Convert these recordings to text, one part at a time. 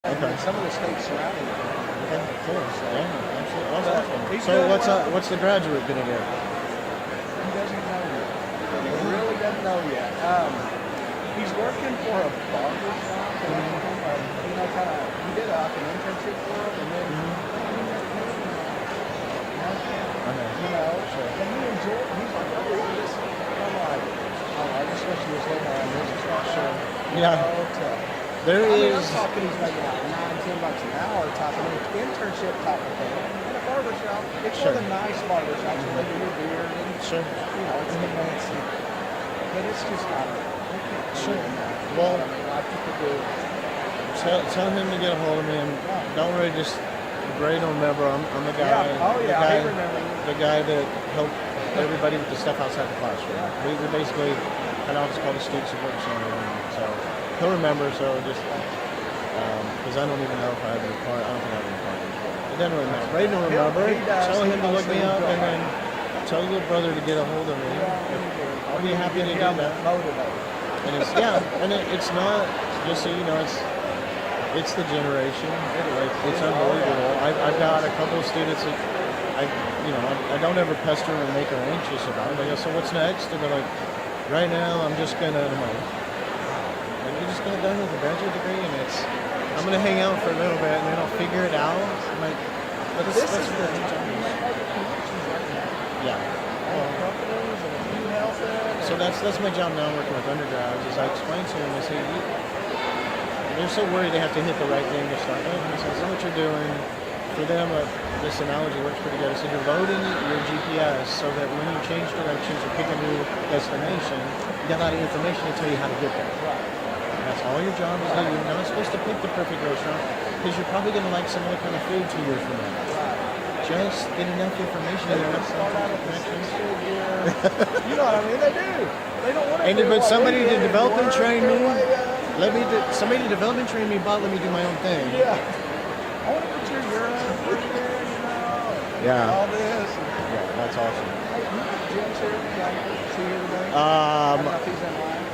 Okay. Some of the states surrounding it. Okay, cool. Yeah, absolutely. Awesome. So good. what's the graduate gonna do? He doesn't know yet. He really doesn't know yet. He's working for a barber shop in Oklahoma. You know, he did like an internship for him, and then you know, and he enjoyed it. He's like, oh, this. I'm like, oh, I just wish he was living around business right. Sure. Yeah. There is. I'm talking he's making like $9-10 an hour type of internship type of thing in a barber shop. It's one of the nice barber shops where they do your beard and you know, it's fancy. But it's just not. Well, I people do. Tell him to get a hold of me, and don't worry, just Gray don't remember. I'm the guy. Yeah. Oh yeah, I remember. The guy that helped everybody with the stuff outside the classroom. We basically had office called the Student Support Center, so he'll remember. So just because I don't even know if I have any part. I don't think I have any part. It doesn't really matter. Ray don't remember. Tell him to look me up, and then tell your brother to get a hold of me. I'll be happy to do that. And it's it's not just so you know, it's the generation. It's unbelievable. I've got a couple of students that I don't ever pester or make her anxious about it. I go, so what's next? And they're like, right now I'm just gonna. I'm like, you're just gonna done with a graduate degree, and I'm gonna hang out for a little bit, and then I'll figure it out. I'm like, but this is the So that's my job now, working with undergrads, is I explain to them, I say, they're so worried they have to hit the right thing to start with. And I say, that's not what you're doing. For them, this analogy works pretty good. I said, you're loading your GPS so that when you change directions or pick a new destination, you got a lot of information to tell you how to get there. And that's all your job is to do. You're not supposed to pick the perfect restaurant because you're probably going to like some other kind of food 2 years from now. Just get enough information and enough connections. You know what I mean? They do. They don't want to. And but somebody to develop and train me. Somebody to develop and train me, but let me do my own thing. Yeah. I want to put your urine over there, you know. Yeah. All this. Yeah, that's awesome. Hey, Jim's here. See you today.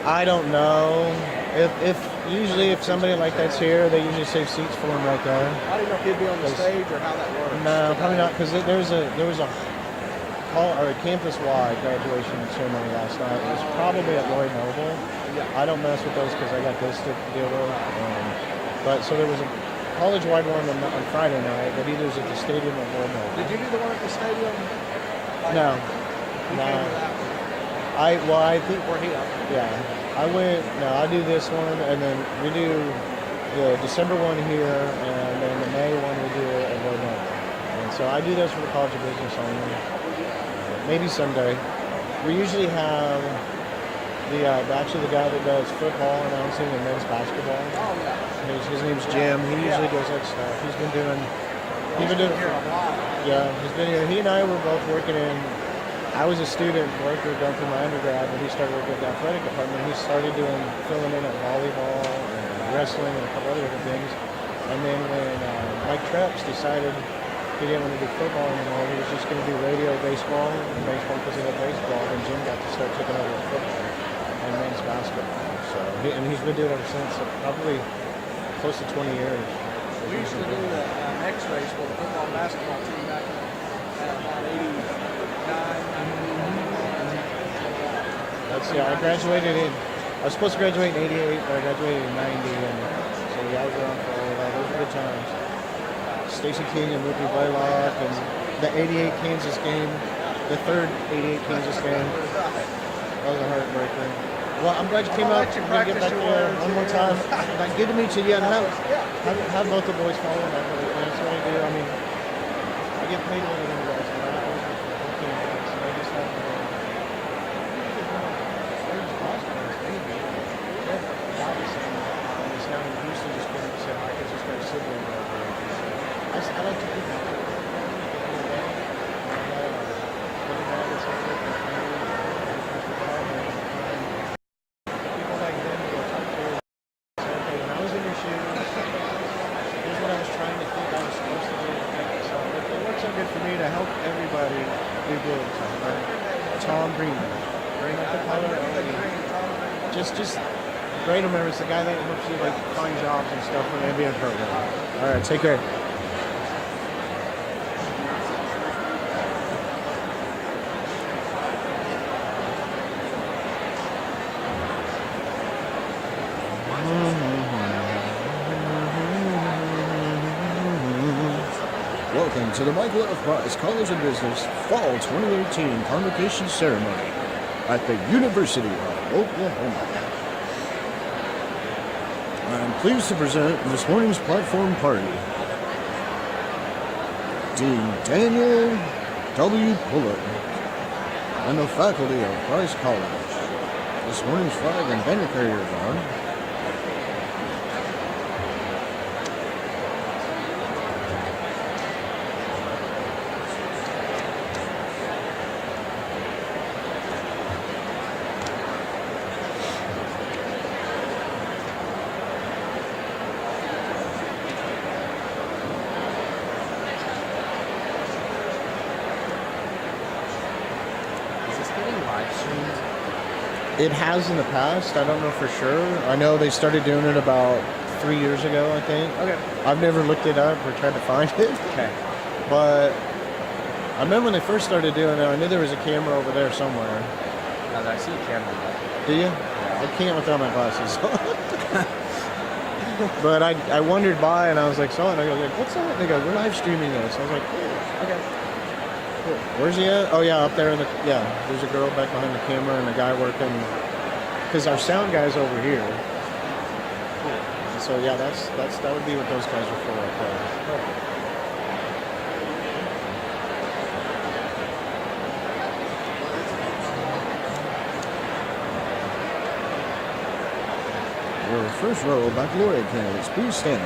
I don't know. If somebody like that's here, they usually save seats for him right there. I don't know if he'd be on the stage or how that works. No, probably not, because there was a campus-wide graduation ceremony last night. It was probably at Lloyd Noble. Yeah. I don't mess with those because I got this to deal with. But so there was a college-wide one on Friday night, but either was at the stadium or Lloyd Noble. Did you do the one at the stadium? No. I think we're here. Yeah. I do this one, and then we do the December one here, and then the May one we do at Lloyd Noble. And so I do those for the College of Business only. Maybe someday. We usually have the guy that does football announcing and men's basketball. Oh yeah. His name's Jim. He usually does that stuff. He's been doing here a while. Yeah, he's been here. He and I were both working in. I was a student worker going through my undergrad, but he started working at the athletic department. He started filling in at volleyball and wrestling and a couple other different things. And then when Mike Treps decided he didn't want to do football anymore, he was just going to do radio baseball and baseball because he had baseball. And Jim got to start taking over football and men's basketball. So he's been doing it ever since, so probably close to 20 years. We used to do the X-rays for the football and basketball team back in about 89. I graduated I was supposed to graduate in 88, but I graduated in 90, and so I was around for all that. Those were good times. Stacey King and Whoopi Blaylock, and the 88 Kansas game, the third 88 Kansas game. That was a heartbreaker. Well, I'm glad you came out. We're going to get back there one more time. Good to meet you. Yeah, have both the boys follow that. That's what I do. I mean, I get paid a little bit. I like to do that. People like them will talk to you. Okay, when I was in your shoes, here's what I was trying to think I was supposed to do. So it works out good for me to help everybody do good. Tom Green. Bring up the color. Just Great remember, it's the guy that helps you like find jobs and stuff for the MBA program. All right, take care. Welcome to the Michael F. Price College of Business Fall 2018 Convocation Ceremony at the University of Oklahoma. I'm pleased to present this morning's platform party. Dean Daniel W. Pullett and the faculty of Price College. This morning's flag and banner carriers are It has in the past. I don't know for sure. I know they started doing it about 3 years ago, I think. Okay. I've never looked it up or tried to find it. Okay. But I remember when they first started doing it, I knew there was a camera over there somewhere. I see a camera. Do you? Yeah. I can't without my glasses on. But I wandered by and I was like, saw it. And I go, like, what's that? They go, we're live streaming this. I was like, cool. Okay. Cool. Where's he at? Oh yeah, up there in the there's a girl back behind the camera and a guy working because our sound guy's over here. Cool. So yeah, that would be what those guys are for up there. Your first row baccalaureate candidates, please stand.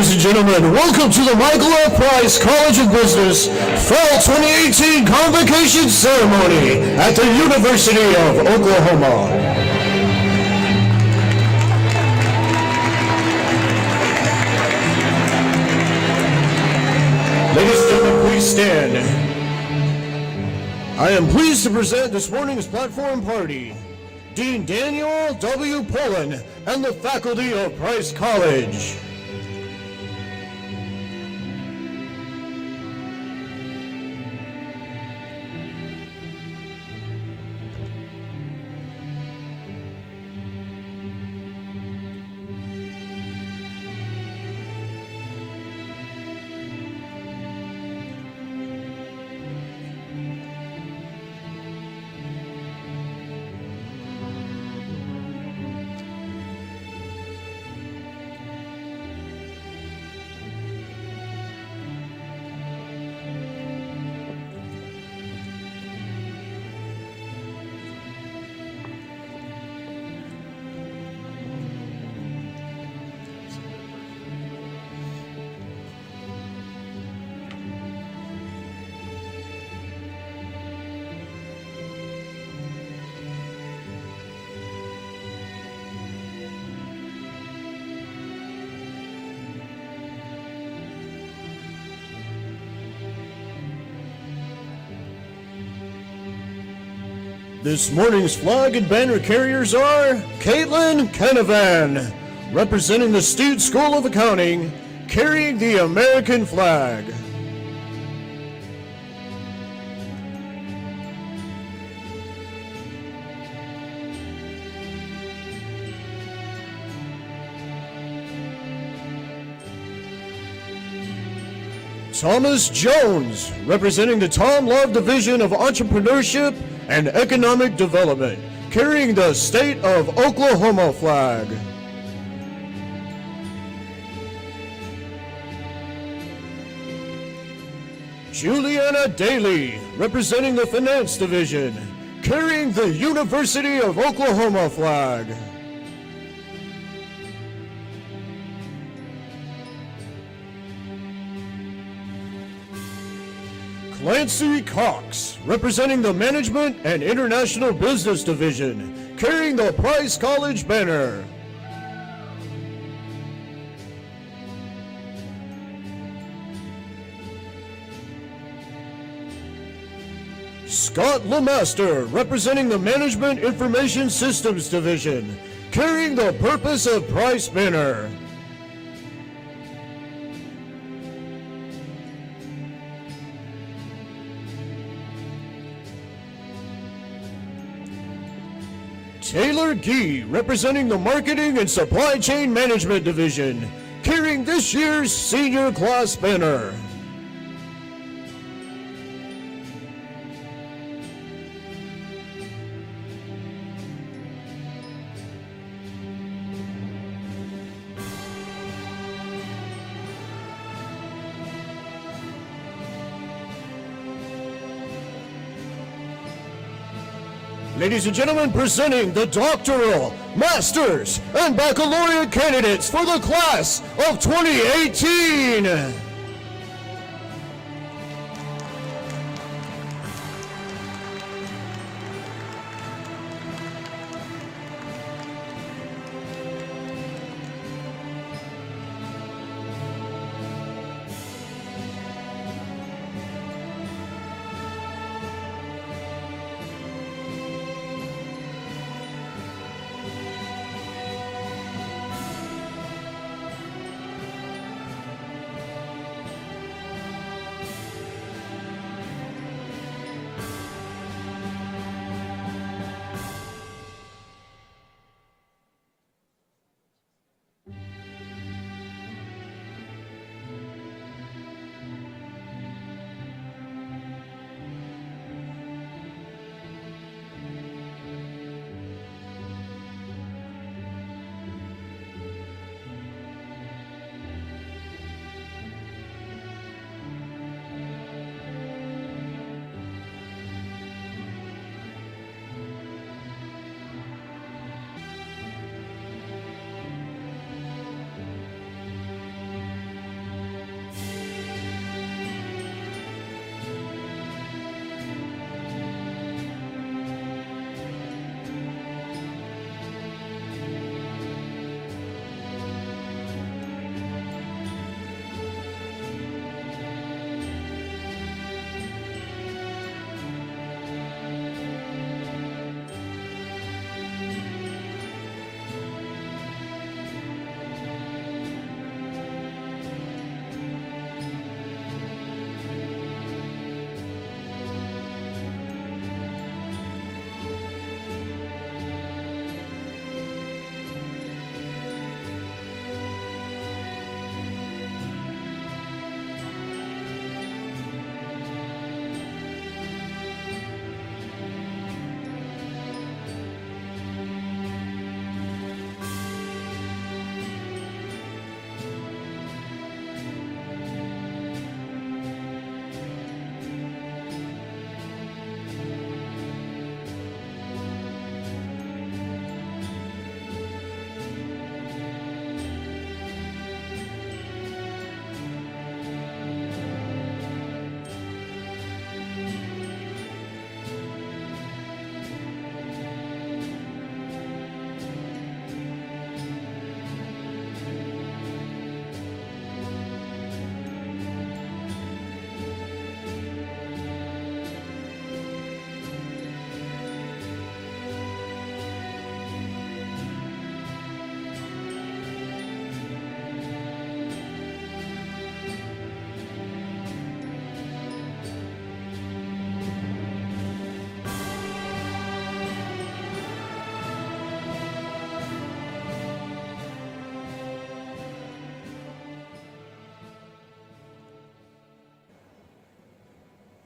Ladies and gentlemen, welcome to the Michael F. Price College of Business Fall 2018 Convocation Ceremony at the University of Oklahoma. Ladies and gentlemen, please stand. I am pleased to present this morning's platform party, Dean Daniel W. Pullen and the faculty of Price College. This morning's flag and banner carriers are Caitlin Canavan, representing the Stute School of Accounting, carrying the American flag. Thomas Jones, representing the Tom Love Division of Entrepreneurship and Economic Development, carrying the State of Oklahoma flag. Juliana Daly, representing the Finance Division, carrying the University of Oklahoma flag. Clancy Cox, representing the Management and International Business Division, carrying the Price College banner. Scott Lemaster, representing the Management Information Systems Division, carrying the Purpose of Price banner. Taylor Gee, representing the Marketing and Supply Chain Management Division, carrying this year's Senior Class banner. Ladies and gentlemen, presenting the Doctoral, Master's, and Baccalaureate candidates for the class of 2018.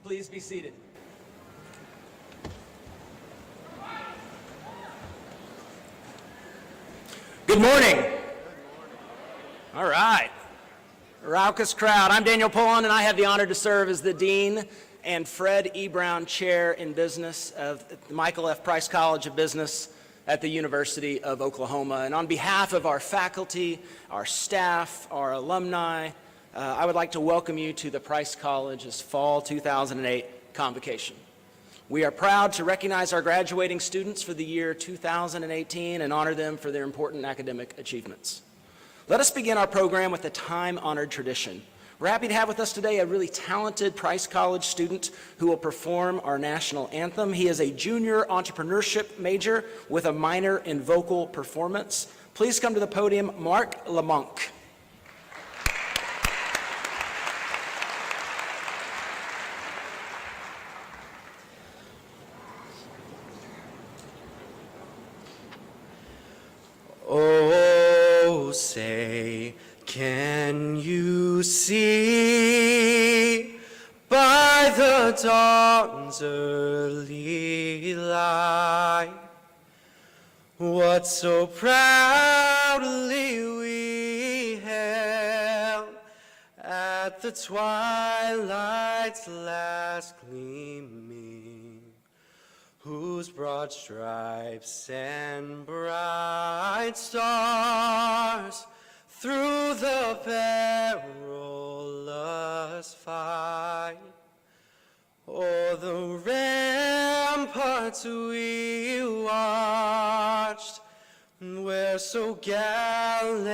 Please be seated. Good morning. All right. Raucous crowd. I'm Daniel Pullen, and I have the honor to serve as the Dean and Fred E. Brown Chair in Business of the Michael F. Price College of Business at the University of Oklahoma. And on behalf of our faculty, our staff, our alumni, I would like to welcome you to the Price College's Fall 2008 Convocation. We are proud to recognize our graduating students for the year 2018 and honor them for their important academic achievements. Let us begin our program with a time-honored tradition. We're happy to have with us today a really talented Price College student who will perform our national anthem. He is a junior entrepreneurship major with a minor in vocal performance. Please come to the podium, Mark Lamonque. Oh, say, can you see by the dawn's early light what so proudly we held at the twilight's last gleaming, whose broad stripes and bright stars through the perilous fight o'er the ramparts we watched, where so gallantly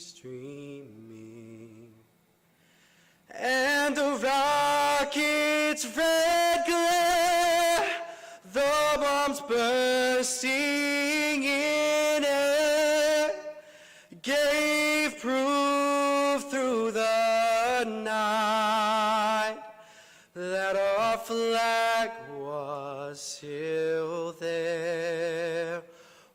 streaming, and the rocket's red glare, the bombs bursting in air, gave proof through the night that our flag was still there.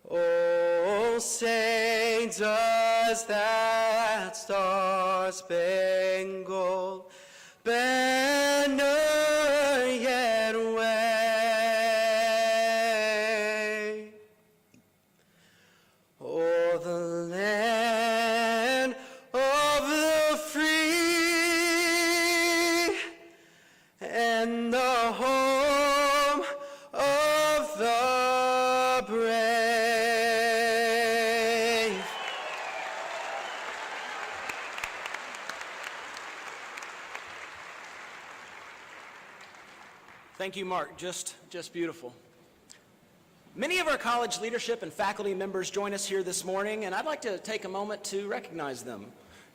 Oh, say, does that star-spangled banner yet wave o'er the land of the free and the home of the brave? Thank you, Mark. Just beautiful. Many of our college leadership and faculty members join us here this morning, and I'd like to take a moment to recognize them.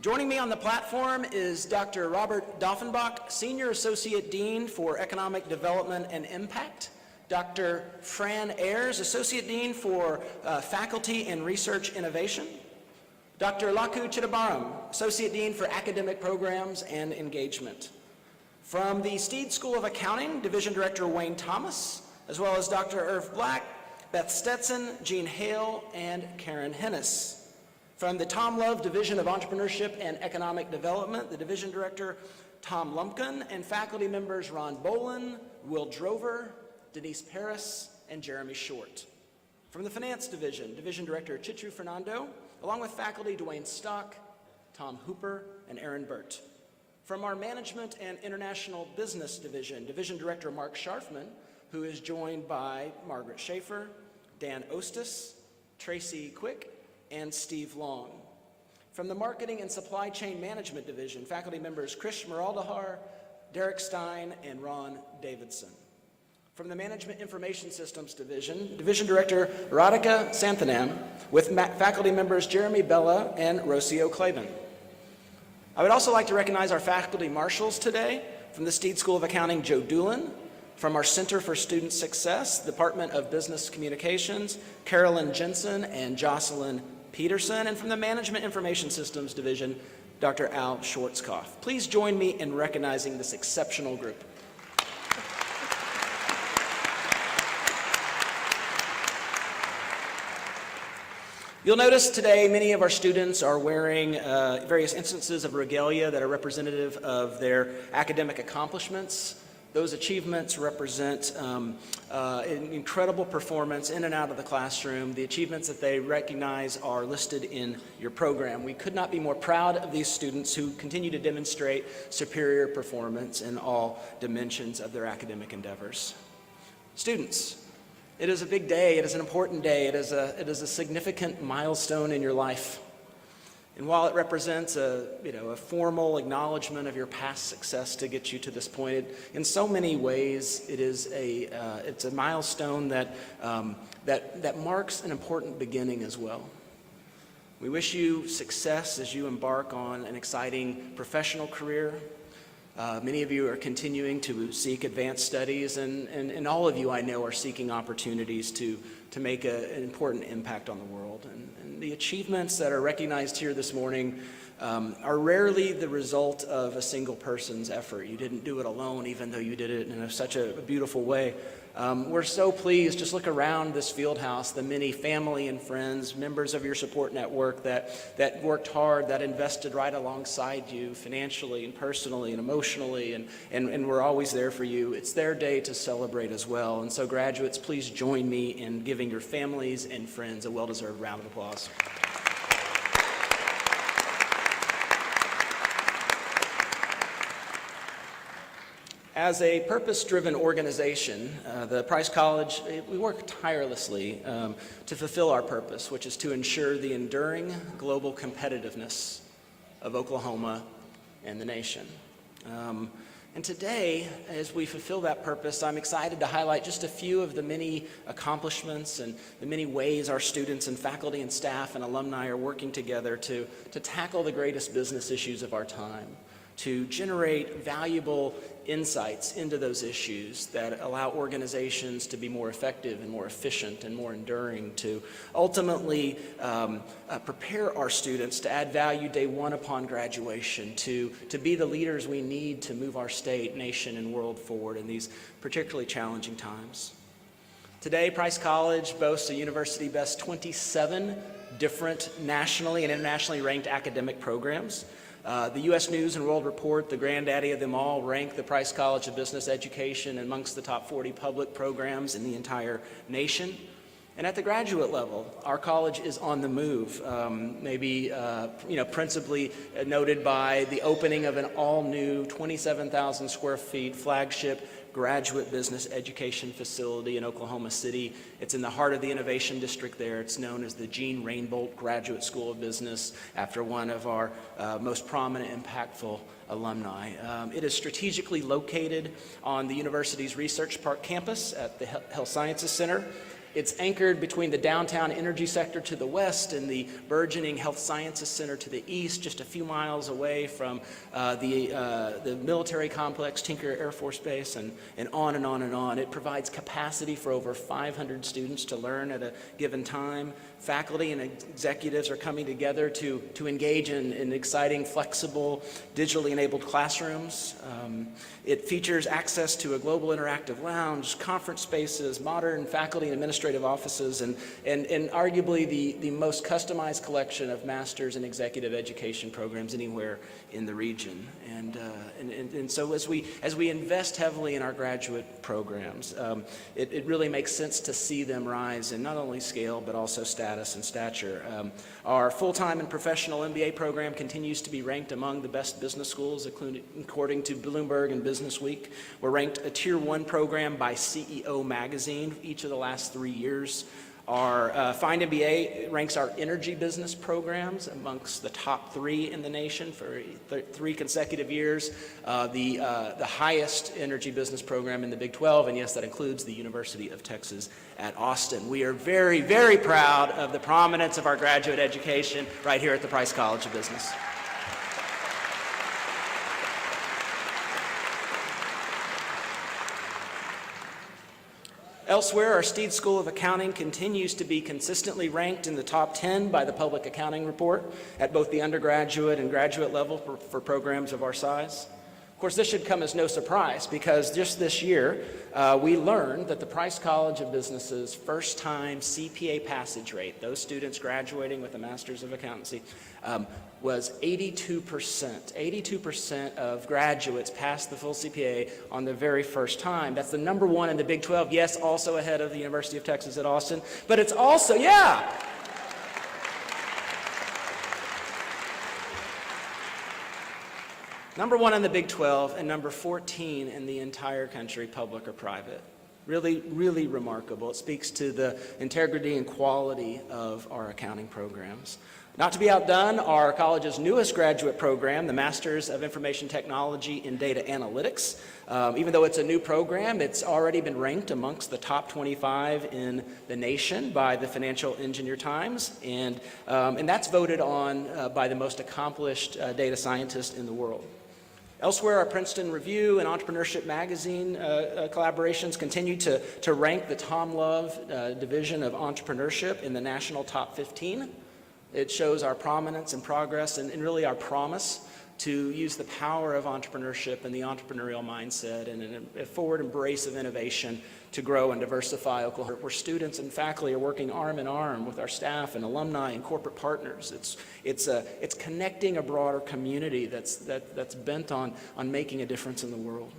Joining me on the platform is Dr. Robert Doffenbach, Senior Associate Dean for Economic Development and Impact, Dr. Fran Ayers, Associate Dean for Faculty and Research Innovation, Dr. Laku Chidambaram, Associate Dean for Academic Programs and Engagement. From the Steed School of Accounting, Division Director Wayne Thomas, as well as Dr. Irv Black, Beth Stetson, Jean Hale, and Karen Hennis. From the Tom Love Division of Entrepreneurship and Economic Development, the Division Director Tom Lumpkin, and faculty members Ron Bolin, Will Drover, Denise Paris, and Jeremy Short. From the Finance Division, Division Director Chichu Fernando, along with faculty Dwayne Stock, Tom Hooper, and Aaron Burt. From our Management and International Business Division, Division Director Mark Scharfman, who is joined by Margaret Schaefer, Dan Ostis, Tracy Quick, and Steve Long. From the Marketing and Supply Chain Management Division, faculty members Krish Maraldahar, Derek Stein, and Ron Davidson. From the Management Information Systems Division, Division Director Radhika Santhanam, with faculty members Jeremy Bella and Rocio Claiborne. I would also like to recognize our faculty marshals today. From the Steed School of Accounting, Joe Doolin. From our Center for Student Success, Department of Business Communications, Carolyn Jensen and Jocelyn Peterson. And from the Management Information Systems Division, Dr. Al Schwartzkopf. Please join me in recognizing this exceptional group. You'll notice today many of our students are wearing various instances of regalia that are representative of their academic accomplishments. Those achievements represent an incredible performance in and out of the classroom. The achievements that they recognize are listed in your program. We could not be more proud of these students who continue to demonstrate superior performance in all dimensions of their academic endeavors. Students, it is a big day, it is an important day, it is a significant milestone in your life. And while it represents a formal acknowledgement of your past success to get you to this point, in so many ways it's a milestone that marks an important beginning as well. We wish you success as you embark on an exciting professional career. Many of you are continuing to seek advanced studies, and all of you I know are seeking opportunities to make an important impact on the world. And the achievements that are recognized here this morning are rarely the result of a single person's effort. You didn't do it alone, even though you did it in such a beautiful way. We're so pleased. Just look around this field house, the many family and friends, members of your support network that worked hard, that invested right alongside you financially and personally and emotionally, and we're always there for you. It's their day to celebrate as well. And so graduates, please join me in giving your families and friends a well-deserved round of applause. As a purpose-driven organization, the Price College, we work tirelessly to fulfill our purpose, which is to ensure the enduring global competitiveness of Oklahoma and the nation. And today, as we fulfill that purpose, I'm excited to highlight just a few of the many accomplishments and the many ways our students and faculty and staff and alumni are working together to tackle the greatest business issues of our time, to generate valuable insights into those issues that allow organizations to be more effective and more efficient and more enduring, to ultimately prepare our students to add value day one upon graduation, to be the leaders we need to move our state, nation, and world forward in these particularly challenging times. Today, Price College boasts a university best 27 different nationally and internationally ranked academic programs. The U.S. News and World Report, the granddaddy of them all, ranked the Price College of Business Education amongst the top 40 public programs in the entire nation. And at the graduate level, our college is on the move, principally noted by the opening of an all-new 27,000 square feet flagship graduate business education facility in Oklahoma City. It's in the heart of the Innovation District there. It's known as the Gene Rainbolt Graduate School of Business, after one of our most prominent, impactful alumni. It is strategically located on the university's Research Park campus at the Health Sciences Center. It's anchored between the downtown energy sector to the west and the burgeoning Health Sciences Center to the east, just a few miles away from the military complex, Tinker Air Force Base, and on and on and on. It provides capacity for over 500 students to learn at a given time. Faculty and executives are coming together to engage in exciting, flexible, digitally enabled classrooms. It features access to a global interactive lounge, conference spaces, modern faculty and administrative offices, and arguably the most customized collection of master's and executive education programs anywhere in the region. And so as we invest heavily in our graduate programs, it really makes sense to see them rise in not only scale but also status and stature. Our full-time and professional MBA program continues to be ranked among the best business schools, according to Bloomberg and Business Week. We're ranked a Tier 1 program by CEO magazine each of the last 3 years. Our Find MBA ranks our energy business programs amongst the top 3 in the nation for 3 consecutive years, the highest energy business program in the Big 12, and yes, that includes the University of Texas at Austin. We are very, very proud of the prominence of our graduate education right here at the Price College of Business. Elsewhere, our Steed School of Accounting continues to be consistently ranked in the top 10 by the Public Accounting Report at both the undergraduate and graduate level for programs of our size. Of course, this should come as no surprise because just this year, we learned that the Price College of Business's first-time CPA passage rate, those students graduating with a Master's of Accountancy, was 82%. 82% of graduates passed the full CPA on the very first time. That's the number one in the Big 12. Yes, also ahead of the University of Texas at Austin. But it's also, yeah. Number one in the Big 12 and number 14 in the entire country, public or private. Really, really remarkable. It speaks to the integrity and quality of our accounting programs. Not to be outdone, our college's newest graduate program, the Master's of Information Technology in Data Analytics. Even though it's a new program, it's already been ranked amongst the top 25 in the nation by the Financial Engineer Times, and that's voted on by the most accomplished data scientist in the world. Elsewhere, our Princeton Review and Entrepreneurship Magazine collaborations continue to rank the Tom Love Division of Entrepreneurship in the national top 15. It shows our prominence and progress and really our promise to use the power of entrepreneurship and the entrepreneurial mindset and a forward embrace of innovation to grow and diversify Oklahoma, where students and faculty are working arm in arm with our staff and alumni and corporate partners. It's connecting a broader community that's bent on making a difference in the world.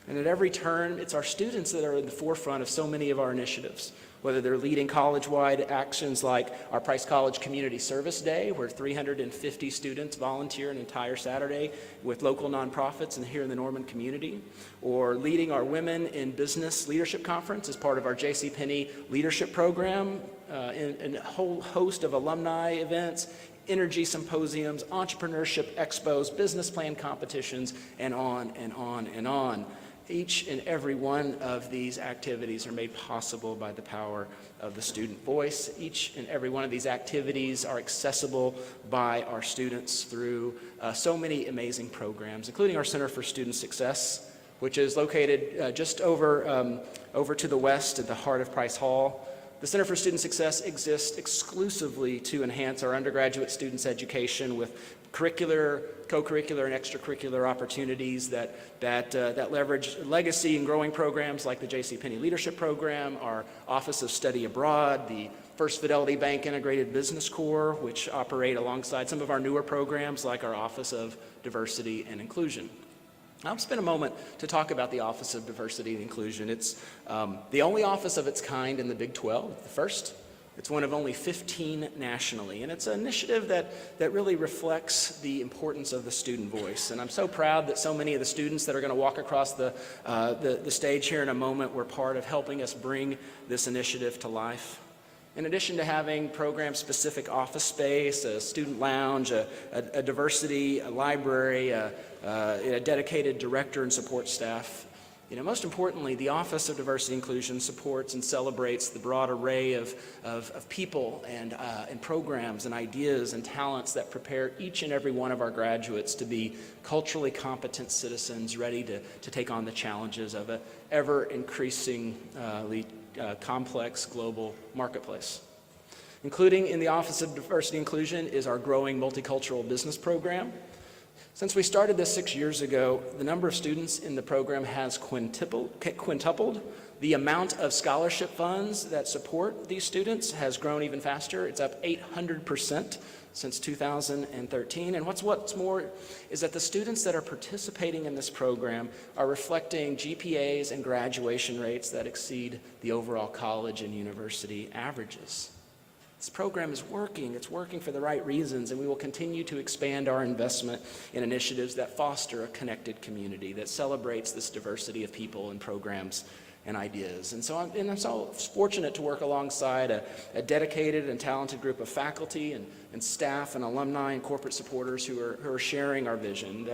And at every turn, it's our students that are at the forefront of so many of our initiatives, whether they're leading college-wide actions like our Price College Community Service Day, where 350 students volunteer an entire Saturday with local nonprofits and here in the Norman community, or leading our Women in Business Leadership Conference as part of our JCPenney Leadership Program, and a whole host of alumni events, energy symposiums, entrepreneurship expos, business plan competitions, and on and on and on. Each and every one of these activities are made possible by the power of the student voice. Each and every one of these activities are accessible by our students through so many amazing programs, including our Center for Student Success, which is located just over to the west at the heart of Price Hall. The Center for Student Success exists exclusively to enhance our undergraduate students' education with curricular, co-curricular, and extracurricular opportunities that leverage legacy and growing programs like the JCPenney Leadership Program, our Office of Study Abroad, the First Fidelity Bank Integrated Business Corps, which operate alongside some of our newer programs like our Office of Diversity and Inclusion. I'll spend a moment to talk about the Office of Diversity and Inclusion. It's the only office of its kind in the Big 12, the first. It's one of only 15 nationally, and it's an initiative that really reflects the importance of the student voice. And I'm so proud that so many of the students that are going to walk across the stage here in a moment were part of helping us bring this initiative to life. In addition to having program-specific office space, a student lounge, a diversity, a library, a dedicated director and support staff, most importantly, the Office of Diversity and Inclusion supports and celebrates the broad array of people and programs and ideas and talents that prepare each and every one of our graduates to be culturally competent citizens ready to take on the challenges of an ever-increasingly complex global marketplace. Including in the Office of Diversity and Inclusion is our growing multicultural business program. Since we started this 6 years ago, the number of students in the program has quintupled. The amount of scholarship funds that support these students has grown even faster. It's up 800% since 2013. And what's more is that the students that are participating in this program are reflecting GPAs and graduation rates that exceed the overall college and university averages. This program is working. It's working for the right reasons, and we will continue to expand our investment in initiatives that foster a connected community that celebrates this diversity of people and programs and ideas. And so I'm so fortunate to work alongside a dedicated and talented group of faculty and staff and alumni and corporate supporters who are sharing our vision,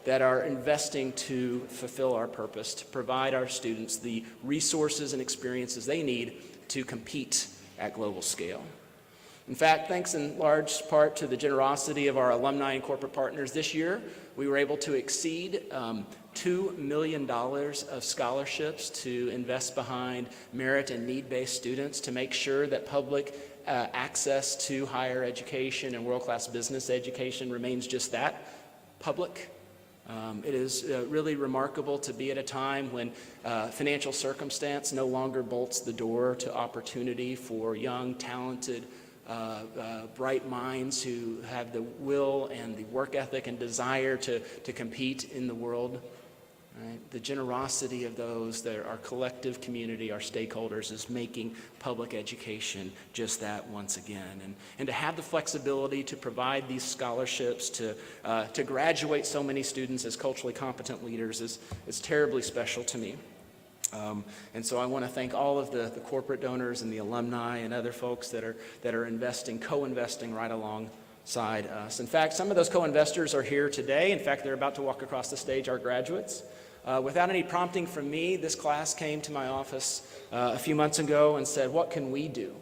that are investing to fulfill our purpose, to provide our students the resources and experiences they need to compete at global scale. In fact, thanks in large part to the generosity of our alumni and corporate partners this year, we were able to exceed $2 million of scholarships to invest behind merit and need-based students to make sure that public access to higher education and world-class business education remains just that, public. It is really remarkable to be at a time when financial circumstance no longer bolts the door to opportunity for young, talented, bright minds who have the will and the work ethic and desire to compete in the world. Right? The generosity of those that are our collective community, our stakeholders, is making public education just that once again. And to have the flexibility to provide these scholarships to graduate so many students as culturally competent leaders is terribly special to me. And so I want to thank all of the corporate donors and the alumni and other folks that are investing, co-investing right alongside us. In fact, some of those co-investors are here today. In fact, they're about to walk across the stage, our graduates. Without any prompting from me, this class came to my office a few months ago and said, what can we do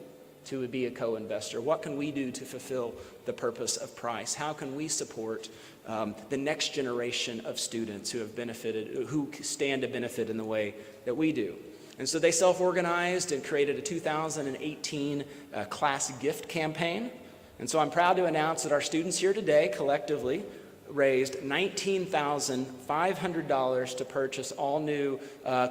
to be a co-investor? What can we do to fulfill the purpose of Price? How can we support the next generation of students who have benefited, who stand to benefit in the way that we do? And so they self-organized and created a 2018 class gift campaign. And so I'm proud to announce that our students here today collectively raised $19,500 to purchase all new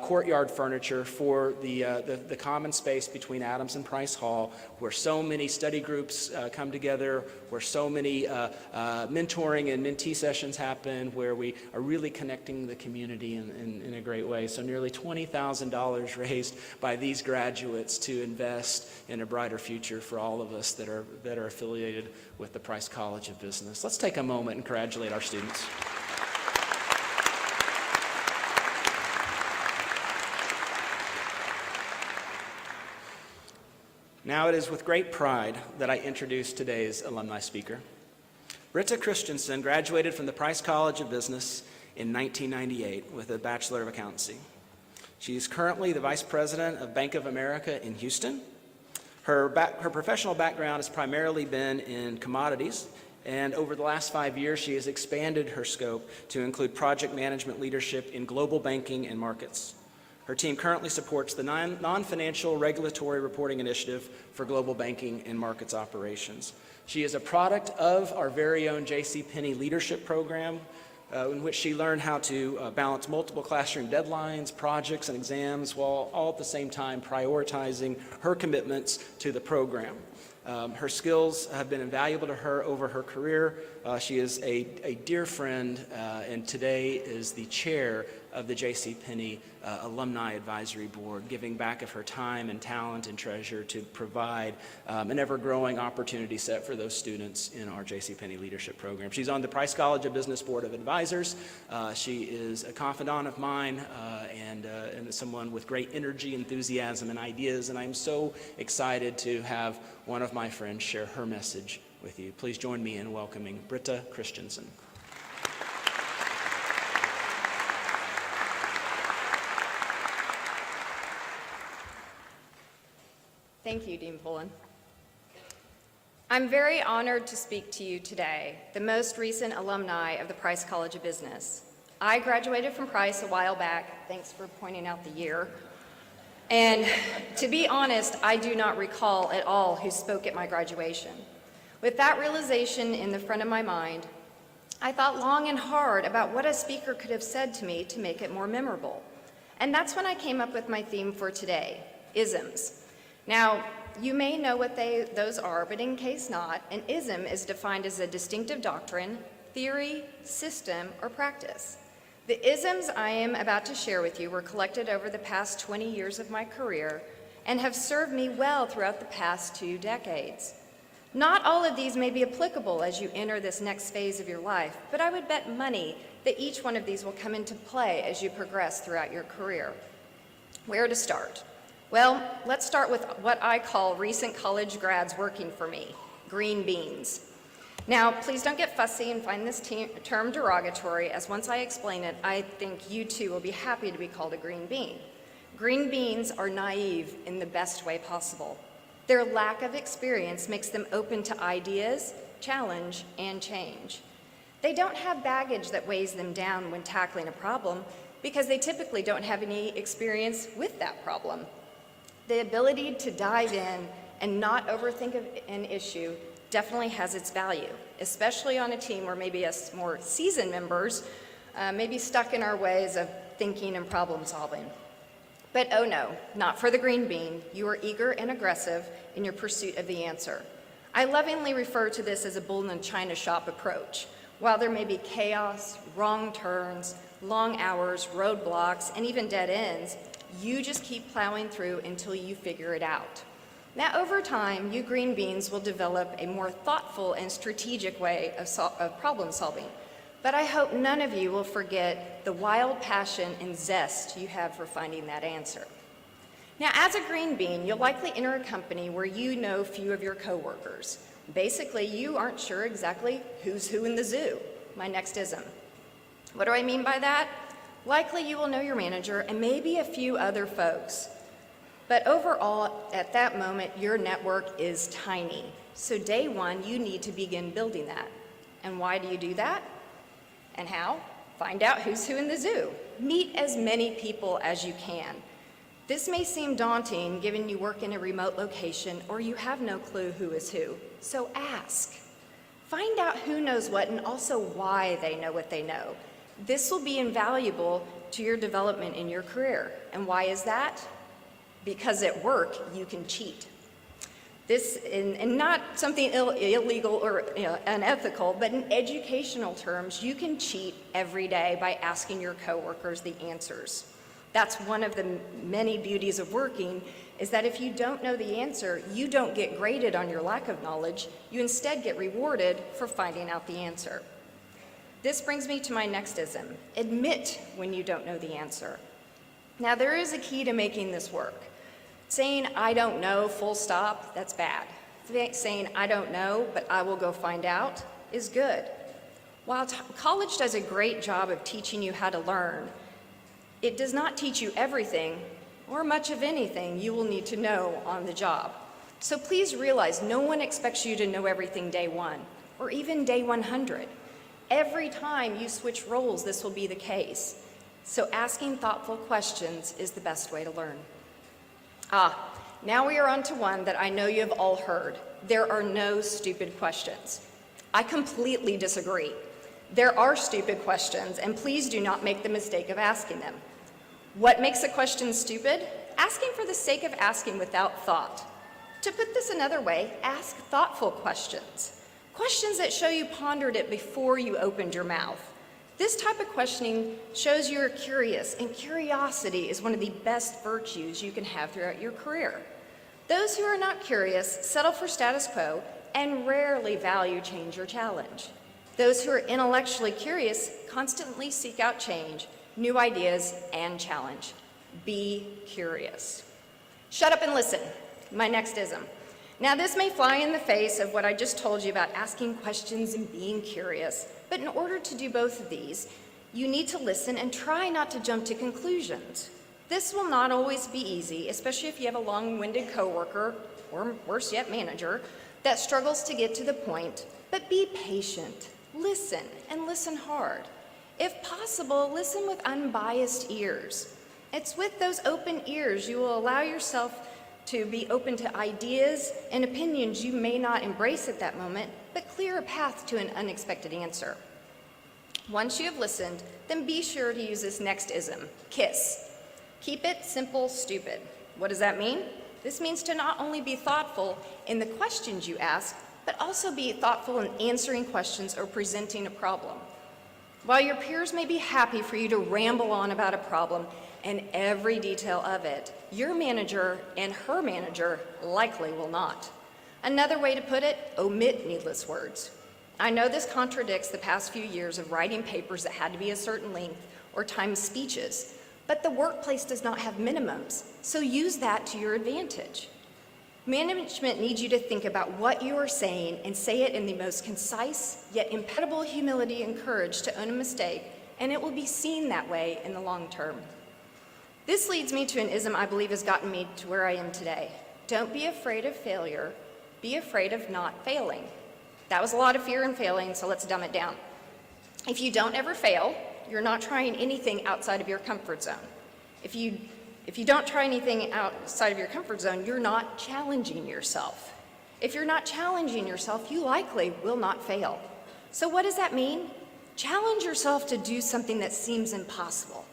courtyard furniture for the common space between Adams and Price Hall, where so many study groups come together, where so many mentoring and mentee sessions happen, where we are really connecting the community in a great way. So nearly $20,000 raised by these graduates to invest in a brighter future for all of us that are affiliated with the Price College of Business. Let's take a moment and congratulate our students. Now it is with great pride that I introduce today's alumni speaker. Maritza Christensen graduated from the Price College of Business in 1998 with a Bachelor of Accountancy. She is currently the Vice President of Bank of America in Houston. Her professional background has primarily been in commodities, and over the last 5 years, she has expanded her scope to include project management leadership in global banking and markets. Her team currently supports the non-financial regulatory reporting initiative for global banking and markets operations. She is a product of our very own JCPenney leadership program, in which she learned how to balance multiple classroom deadlines, projects, and exams, while all at the same time prioritizing her commitments to the program. Her skills have been invaluable to her over her career. She is a dear friend, and today is the chair of the JCPenney Alumni Advisory Board, giving back of her time and talent and treasure to provide an ever-growing opportunity set for those students in our JCPenney Leadership Program. She's on the Price College of Business Board of Advisors. She is a confidant of mine and someone with great energy, enthusiasm, and ideas, and I'm so excited to have one of my friends share her message with you. Please join me in welcoming Maritza Christensen. Thank you, Dean Pullen. I'm very honored to speak to you today, the most recent alumni of the Price College of Business. I graduated from Price a while back. Thanks for pointing out the year. And to be honest, I do not recall at all who spoke at my graduation. With that realization in the front of my mind, I thought long and hard about what a speaker could have said to me to make it more memorable. And that's when I came up with my theme for today, isms. Now, you may know what those are, but in case not, an ism is defined as a distinctive doctrine, theory, system, or practice. The isms I am about to share with you were collected over the past 20 years of my career and have served me well throughout the past 2 decades. Not all of these may be applicable as you enter this next phase of your life, but I would bet money that each one of these will come into play as you progress throughout your career. Where to start? Well, let's start with what I call recent college grads working for me, green beans. Now, please don't get fussy and find this term derogatory, as once I explain it, I think you too will be happy to be called a green bean. Green beans are naive in the best way possible. Their lack of experience makes them open to ideas, challenge, and change. They don't have baggage that weighs them down when tackling a problem because they typically don't have any experience with that problem. The ability to dive in and not overthink an issue definitely has its value, especially on a team where maybe us more seasoned members maybe stuck in our ways of thinking and problem solving. But oh no, not for the green bean. You are eager and aggressive in your pursuit of the answer. I lovingly refer to this as a bull in a china shop approach. While there may be chaos, wrong turns, long hours, roadblocks, and even dead ends, you just keep plowing through until you figure it out. Now, over time, you green beans will develop a more thoughtful and strategic way of problem solving. But I hope none of you will forget the wild passion and zest you have for finding that answer. Now, as a green bean, you'll likely enter a company where you know few of your coworkers. Basically, you aren't sure exactly who's who in the zoo. My next ism. What do I mean by that? Likely you will know your manager and maybe a few other folks. But overall, at that moment, your network is tiny. So day one, you need to begin building that. And why do you do that? And how? Find out who's who in the zoo. Meet as many people as you can. This may seem daunting given you work in a remote location or you have no clue who is who. So ask. Find out who knows what and also why they know what they know. This will be invaluable to your development in your career. And why is that? Because at work, you can cheat. This, and not something illegal or unethical, but in educational terms, you can cheat every day by asking your coworkers the answers. That's one of the many beauties of working, is that if you don't know the answer, you don't get graded on your lack of knowledge, you instead get rewarded for finding out the answer. This brings me to my next ism. Admit when you don't know the answer. Now, there is a key to making this work. Saying, I don't know, full stop, that's bad. Saying, I don't know, but I will go find out, is good. While college does a great job of teaching you how to learn, it does not teach you everything or much of anything you will need to know on the job. So please realize no one expects you to know everything day one or even day 100. Every time you switch roles, this will be the case. So asking thoughtful questions is the best way to learn. Now we are on to one that I know you have all heard. There are no stupid questions. I completely disagree. There are stupid questions, and please do not make the mistake of asking them. What makes a question stupid? Asking for the sake of asking without thought. To put this another way, ask thoughtful questions. Questions that show you pondered it before you opened your mouth. This type of questioning shows you're curious, and curiosity is one of the best virtues you can have throughout your career. Those who are not curious settle for status quo and rarely value change or challenge. Those who are intellectually curious constantly seek out change, new ideas, and challenge. Be curious. Shut up and listen. My next ism. Now, this may fly in the face of what I just told you about asking questions and being curious, but in order to do both of these, you need to listen and try not to jump to conclusions. This will not always be easy, especially if you have a long-winded coworker, or worse yet, manager, that struggles to get to the point, but be patient. Listen, and listen hard. If possible, listen with unbiased ears. It's with those open ears you will allow yourself to be open to ideas and opinions you may not embrace at that moment, but clear a path to an unexpected answer. Once you have listened, then be sure to use this next ism, KISS. Keep it simple, stupid. What does that mean? This means to not only be thoughtful in the questions you ask, but also be thoughtful in answering questions or presenting a problem. While your peers may be happy for you to ramble on about a problem and every detail of it, your manager and her manager likely will not. Another way to put it, omit needless words. I know this contradicts the past few years of writing papers that had to be a certain length or time speeches, but the workplace does not have minimums, so use that to your advantage. Management needs you to think about what you are saying and say it in the most concise yet impeccable humility and courage to own a mistake, and it will be seen that way in the long term. This leads me to an ism I believe has gotten me to where I am today. Don't be afraid of failure, be afraid of not failing. That was a lot of fear in failing, so let's dumb it down. If you don't ever fail, you're not trying anything outside of your comfort zone. If you don't try anything outside of your comfort zone, you're not challenging yourself. If you're not challenging yourself, you likely will not fail. So what does that mean? Challenge yourself to do something that seems impossible,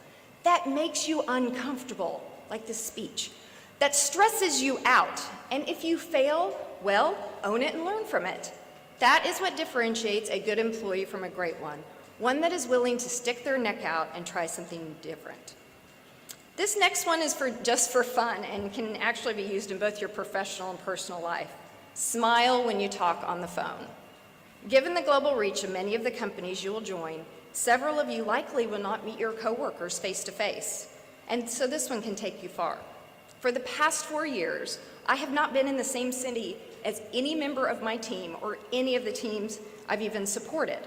that makes you uncomfortable, like this speech, that stresses you out. And if you fail, well, own it and learn from it. That is what differentiates a good employee from a great one that is willing to stick their neck out and try something different. This next one is just for fun and can actually be used in both your professional and personal life. Smile when you talk on the phone. Given the global reach of many of the companies you will join, several of you likely will not meet your coworkers face to face. And so this one can take you far. For the past 4 years, I have not been in the same city as any member of my team or any of the teams I've even supported.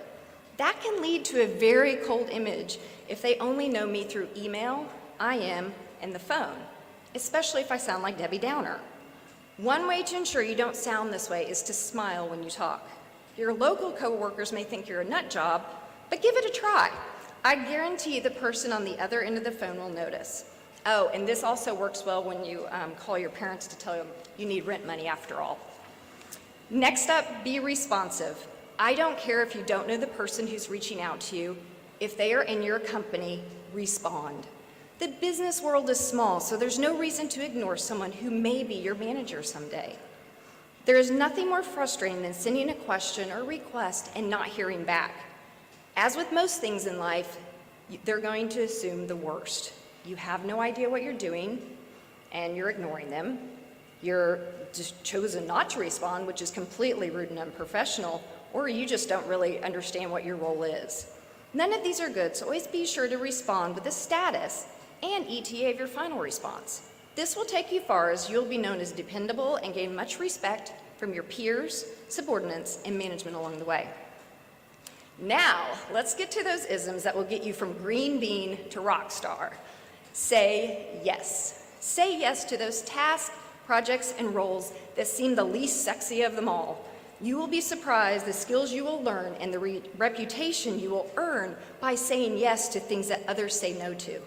That can lead to a very cold image if they only know me through email, IM, and the phone, especially if I sound like Debbie Downer. One way to ensure you don't sound this way is to smile when you talk. Your local coworkers may think you're a nut job, but give it a try. I guarantee the person on the other end of the phone will notice. Oh, and this also works well when you call your parents to tell them you need rent money after all. Next up, be responsive. I don't care if you don't know the person who's reaching out to you. If they are in your company, respond. The business world is small, so there's no reason to ignore someone who may be your manager someday. There is nothing more frustrating than sending a question or request and not hearing back. As with most things in life, they're going to assume the worst. You have no idea what you're doing, and you're ignoring them. You're just chosen not to respond, which is completely rude and unprofessional, or you just don't really understand what your role is. None of these are good, so always be sure to respond with the status and ETA of your final response. This will take you far, as you'll be known as dependable and gain much respect from your peers, subordinates, and management along the way. Now, let's get to those isms that will get you from green bean to rock star. Say yes. Say yes to those tasks, projects, and roles that seem the least sexy of them all. You will be surprised the skills you will learn and the reputation you will earn by saying yes to things that others say no to.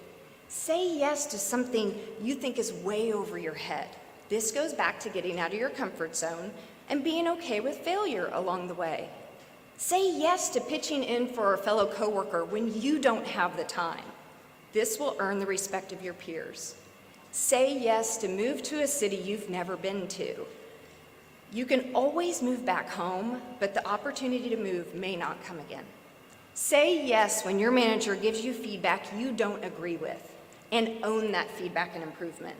Say yes to something you think is way over your head. This goes back to getting out of your comfort zone and being okay with failure along the way. Say yes to pitching in for a fellow coworker when you don't have the time. This will earn the respect of your peers. Say yes to move to a city you've never been to. You can always move back home, but the opportunity to move may not come again. Say yes when your manager gives you feedback you don't agree with, and own that feedback and improvement.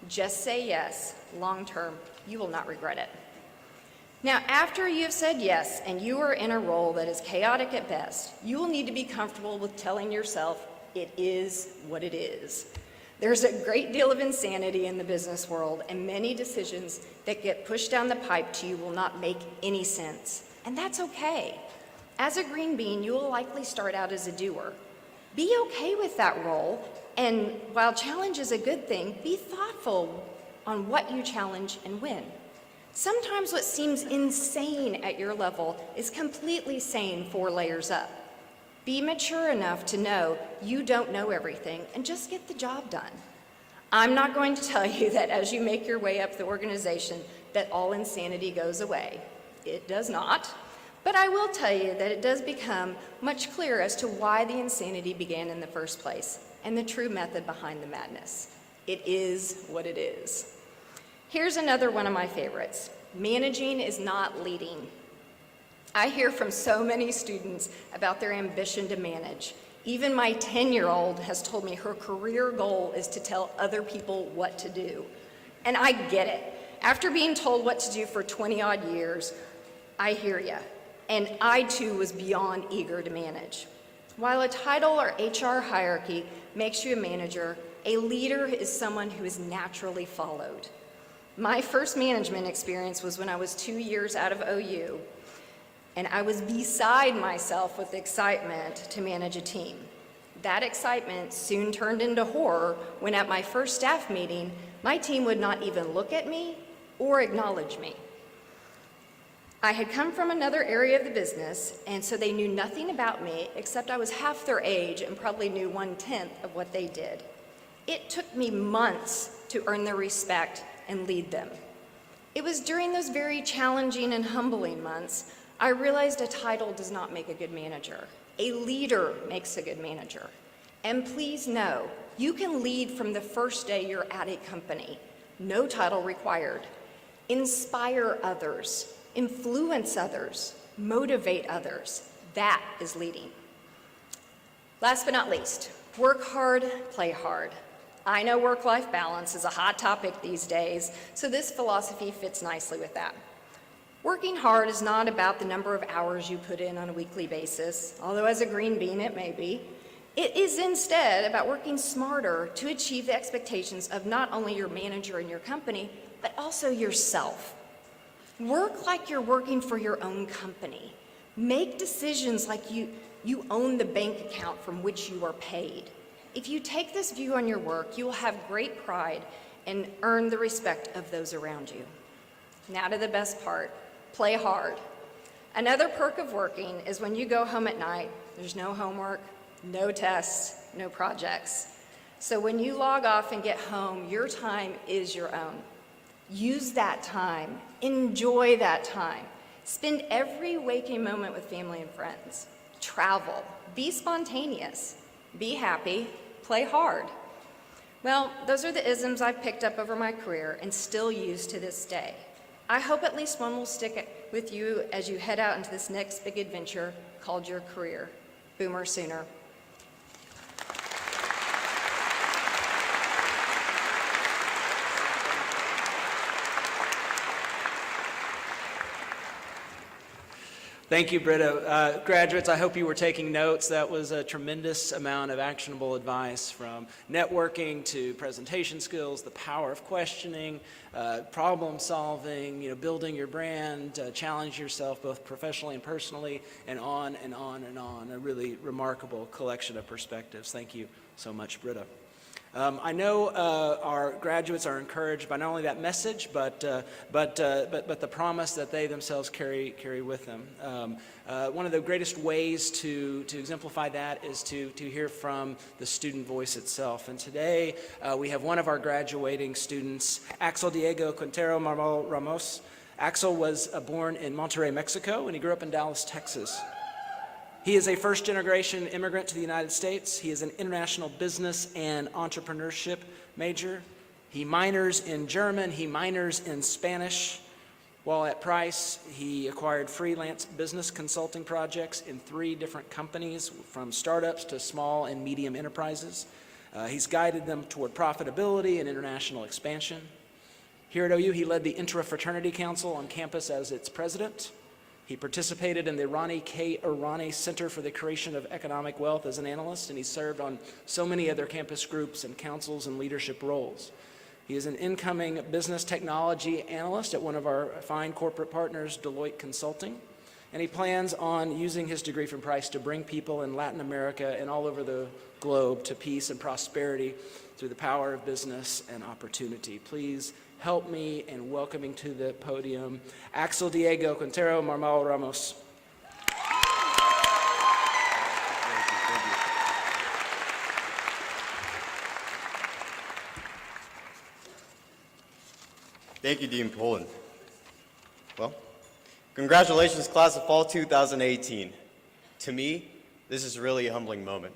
Just say yes. Long term, you will not regret it. Now, after you have said yes and you are in a role that is chaotic at best, you will need to be comfortable with telling yourself it is what it is. There's a great deal of insanity in the business world, and many decisions that get pushed down the pipe to you will not make any sense. And that's okay. As a green bean, you will likely start out as a doer. Be okay with that role, and while challenge is a good thing, be thoughtful on what you challenge and when. Sometimes what seems insane at your level is completely sane 4 layers up. Be mature enough to know you don't know everything and just get the job done. I'm not going to tell you that as you make your way up the organization that all insanity goes away. It does not. But I will tell you that it does become much clearer as to why the insanity began in the first place and the true method behind the madness. It is what it is. Here's another one of my favorites. Managing is not leading. I hear from so many students about their ambition to manage. Even my 10-year-old has told me her career goal is to tell other people what to do. And I get it. After being told what to do for 20-odd years, I hear ya. And I too was beyond eager to manage. While a title or HR hierarchy makes you a manager, a leader is someone who is naturally followed. My first management experience was when I was 2 years out of OU, and I was beside myself with excitement to manage a team. That excitement soon turned into horror when at my first staff meeting, my team would not even look at me or acknowledge me. I had come from another area of the business, and so they knew nothing about me except I was half their age and probably knew 1/10 of what they did. It took me months to earn their respect and lead them. It was during those very challenging and humbling months I realized a title does not make a good manager. A leader makes a good manager. And please know, you can lead from the first day you're at a company. No title required. Inspire others, influence others, motivate others. That is leading. Last but not least, work hard, play hard. I know work-life balance is a hot topic these days, so this philosophy fits nicely with that. Working hard is not about the number of hours you put in on a weekly basis, although as a green bean it may be. It is instead about working smarter to achieve the expectations of not only your manager and your company, but also yourself. Work like you're working for your own company. Make decisions like you own the bank account from which you are paid. If you take this view on your work, you will have great pride and earn the respect of those around you. Now to the best part, play hard. Another perk of working is when you go home at night, there's no homework, no tests, no projects. So when you log off and get home, your time is your own. Use that time, enjoy that time. Spend every waking moment with family and friends. Travel, be spontaneous, be happy, play hard. Well, those are the isms I've picked up over my career and still use to this day. I hope at least one will stick with you as you head out into this next big adventure called your career. Boomer sooner. Thank you, Britta. Graduates, I hope you were taking notes. That was a tremendous amount of actionable advice, from networking to presentation skills, the power of questioning, problem solving, building your brand, challenge yourself both professionally and personally, and on and on and on. A really remarkable collection of perspectives. Thank you so much, Britta. I know our graduates are encouraged by not only that message, but the promise that they themselves carry with them. One of the greatest ways to exemplify that is to hear from the student voice itself. And today we have one of our graduating students, Axel Diego Quintero Marmal Ramos. Axel was born in Monterrey, Mexico, and he grew up in Dallas, Texas. He is a first-generation immigrant to the United States. He is an international business and entrepreneurship major. He minors in German. He minors in Spanish. While at Price, he acquired freelance business consulting projects in 3 different companies, from startups to small and medium enterprises. He's guided them toward profitability and international expansion. Here at OU, he led the Intra-Fraternity Council on campus as its president. He participated in the Ronnie K. Irani Center for the Creation of Economic Wealth as an analyst, and he served on so many other campus groups and councils and leadership roles. He is an incoming business technology analyst at one of our fine corporate partners, Deloitte Consulting, and he plans on using his degree from Price to bring people in Latin America and all over the globe to peace and prosperity through the power of business and opportunity. Please help me in welcoming to the podium Axel Diego Quintero Marmal Ramos. Thank you, Dean Poland. Well, congratulations, class of fall 2018. To me, this is really a humbling moment.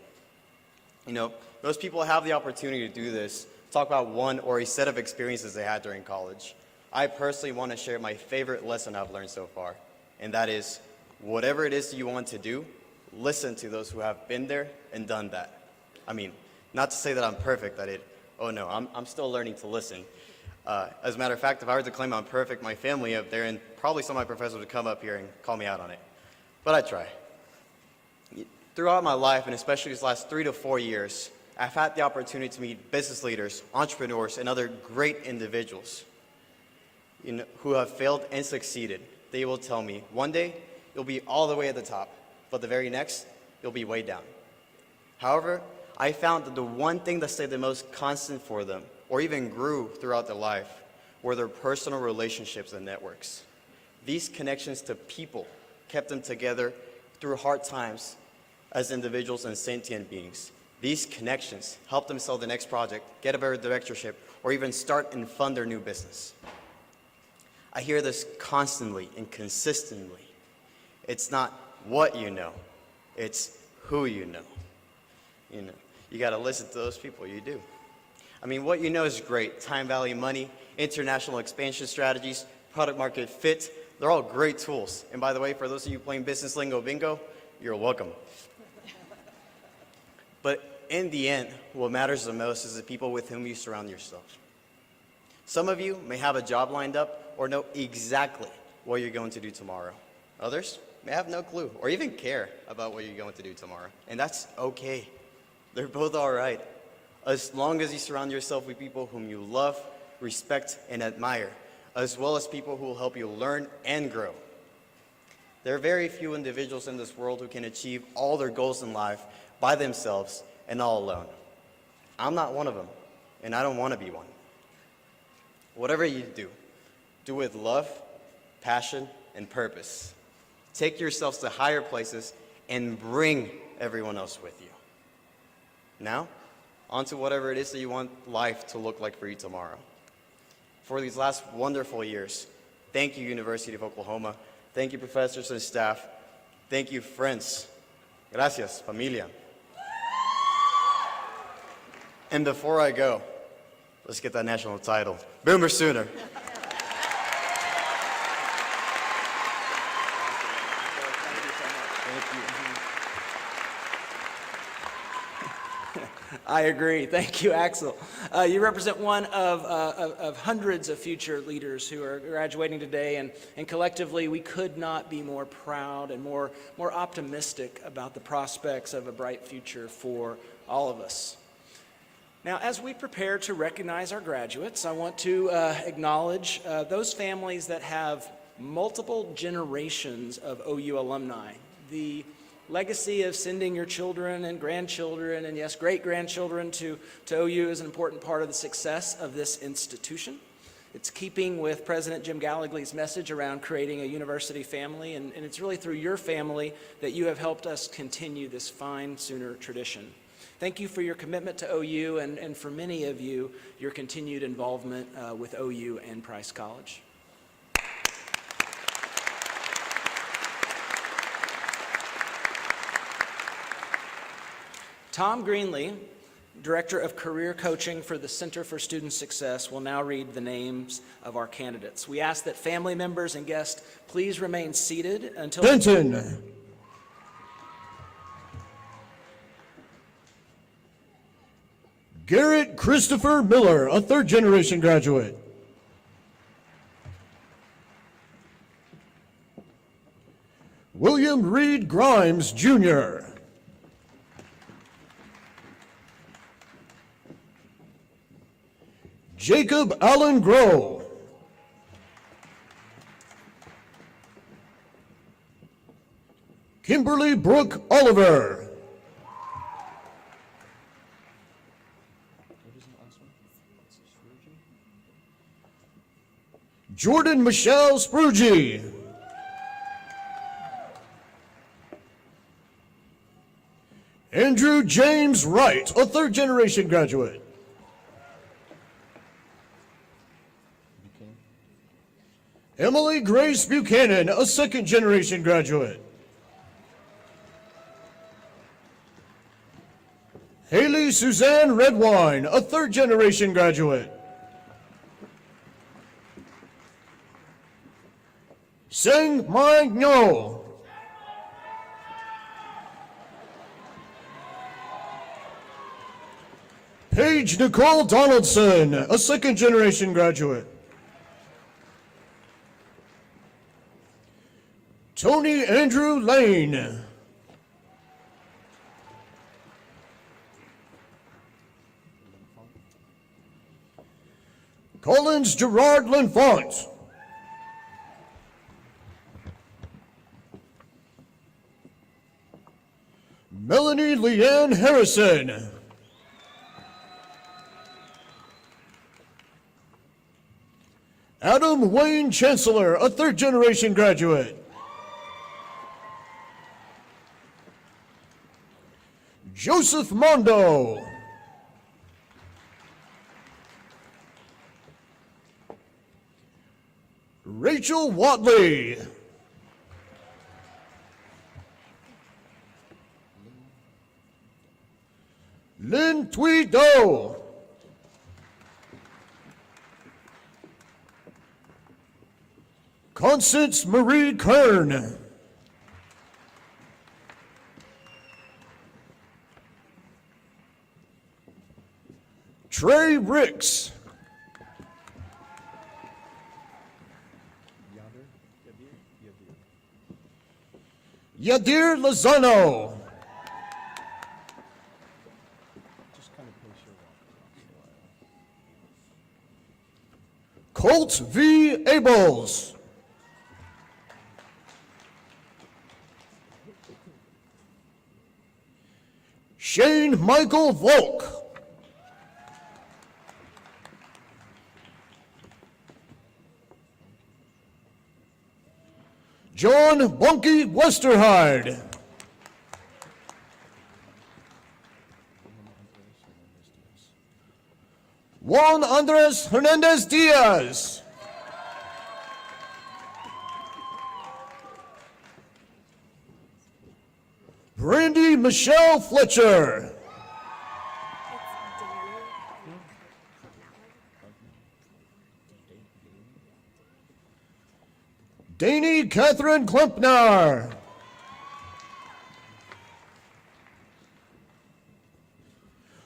Most people have the opportunity to do this, talk about one or a set of experiences they had during college. I personally want to share my favorite lesson I've learned so far, and that is, whatever it is you want to do, listen to those who have been there and done that. I mean, not to say that I'm perfect at it. Oh no, I'm still learning to listen. As a matter of fact, if I were to claim I'm perfect, my family up there and probably some of my professors would come up here and call me out on it. But I try. Throughout my life, and especially these last 3 to 4 years, I've had the opportunity to meet business leaders, entrepreneurs, and other great individuals who have failed and succeeded. They will tell me, one day, you'll be all the way at the top, but the very next, you'll be way down. However, I found that the one thing that stayed the most constant for them, or even grew throughout their life, were their personal relationships and networks. These connections to people kept them together through hard times as individuals and sentient beings. These connections helped them sell the next project, get a better directorship, or even start and fund their new business. I hear this constantly and consistently. It's not what you know, it's who you know. You got to listen to those people, you do. I mean, what you know is great. Time value money, international expansion strategies, product market fit, they're all great tools. And by the way, for those of you playing business lingo bingo, you're welcome. But in the end, what matters the most is the people with whom you surround yourself. Some of you may have a job lined up or know exactly what you're going to do tomorrow. Others may have no clue or even care about what you're going to do tomorrow. And that's okay. They're both all right. As long as you surround yourself with people whom you love, respect, and admire, as well as people who will help you learn and grow. There are very few individuals in this world who can achieve all their goals in life by themselves and all alone. I'm not one of them, and I don't want to be one. Whatever you do, do with love, passion, and purpose. Take yourselves to higher places and bring everyone else with you. Now, on to whatever it is that you want life to look like for you tomorrow. For these last wonderful years, thank you, University of Oklahoma. Thank you, professors and staff. Thank you, friends. Gracias, familia. And before I go, let's get that national title. Boomer Sooner. I agree. Thank you, Axel. You represent one of hundreds of future leaders who are graduating today, and collectively we could not be more proud and more optimistic about the prospects of a bright future for all of us. Now, as we prepare to recognize our graduates, I want to acknowledge those families that have multiple generations of OU alumni. The legacy of sending your children and grandchildren and, yes, great-grandchildren to OU is an important part of the success of this institution. It's keeping with President Jim Gallagher's message around creating a university family, and it's really through your family that you have helped us continue this fine Sooner tradition. Thank you for your commitment to OU, and for many of you, your continued involvement with OU and Price College. Tom Greenlee, Director of Career Coaching for the Center for Student Success, will now read the names of our candidates. We ask that family members and guests please remain seated until... Benton. Garrett Christopher Miller, a third-generation graduate. William Reed Grimes, Jr. Jacob Allen Groh. Kimberly Brooke Oliver. Jordan Michelle Sprugy. Andrew James Wright, a third-generation graduate. Emily Grace Buchanan, a second-generation graduate. Haley Suzanne Redwine, a third-generation graduate. Seng Mai Ngo. Paige Nicole Donaldson, a second-generation graduate. Tony Andrew Lane. Collins Gerard Linfont. Melanie Leanne Harrison. Adam Wayne Chancellor, a third-generation graduate. Joseph Mondo. Rachel Watley. Doe. Constance Marie Kern. Trey Ricks. Yadir Lozano. Colt V. Abels. Shane Michael Volk. John Bunky Westerhard. Juan Andres Hernandez Diaz. Brandy Michelle Fletcher. Danny Catherine Klempner.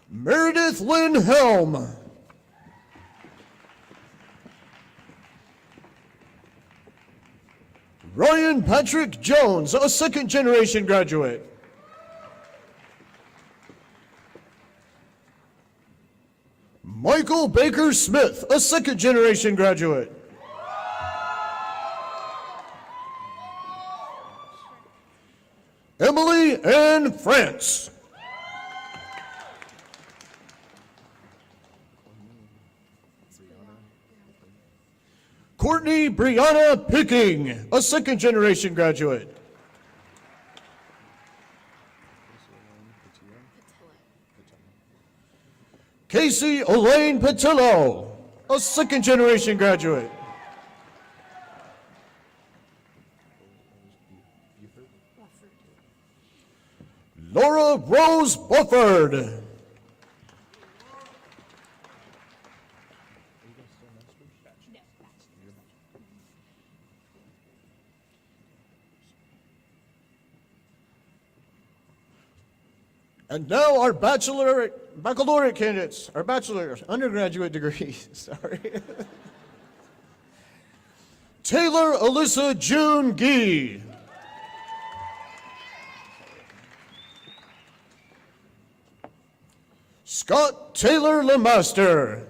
Meredith Lynn Helm. Ryan Patrick Jones, a second-generation graduate. Michael Baker Smith, a second-generation graduate. Emily Ann France. Courtney Brianna Picking, a second-generation graduate. Casey Elaine Patillo, a second-generation graduate. Laura Rose Bufford. And now our baccalaureate candidates, our undergraduate degrees, sorry. Taylor Alyssa June Gee. Scott Taylor Lemaster.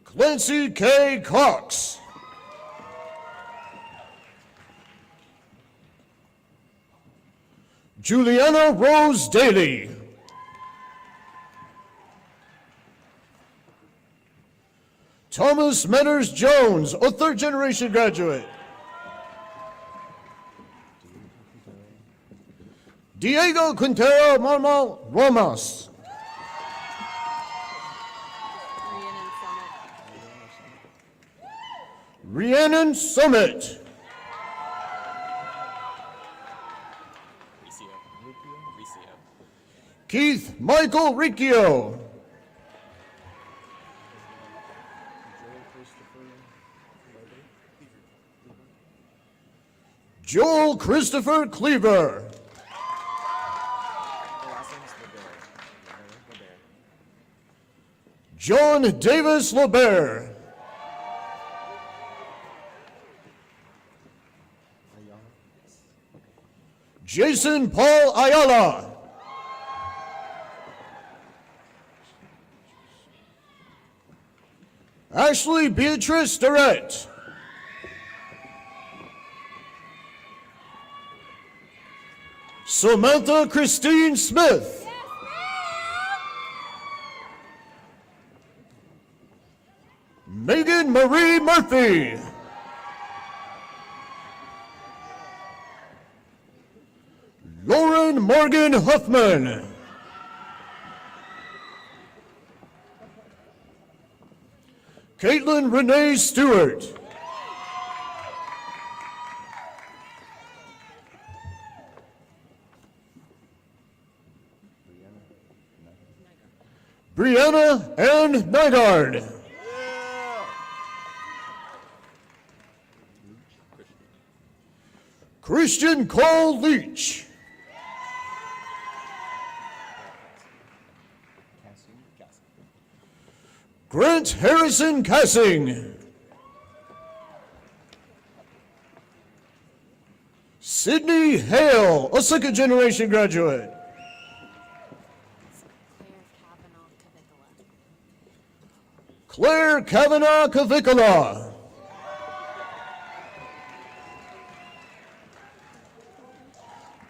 Clancy K. Cox. Juliana Rose Daly. Thomas Metters Jones, a third-generation graduate. Diego Quintero Marmal Romas. Rhiannon Summit. Keith Michael Riccio. Joel Christopher Cleaver. John Davis LeBert. Jason Paul Ayala. Ashley Beatrice Durrett. Samantha Christine Smith. Megan Marie Murphy. Lauren Morgan Huffman. Caitlin Renee Stewart. Brianna Ann Neidard. Christian Cole Leach. Grant Harrison Cassing. Sydney Hale, a second-generation graduate. Claire Kavanaugh Cavicula.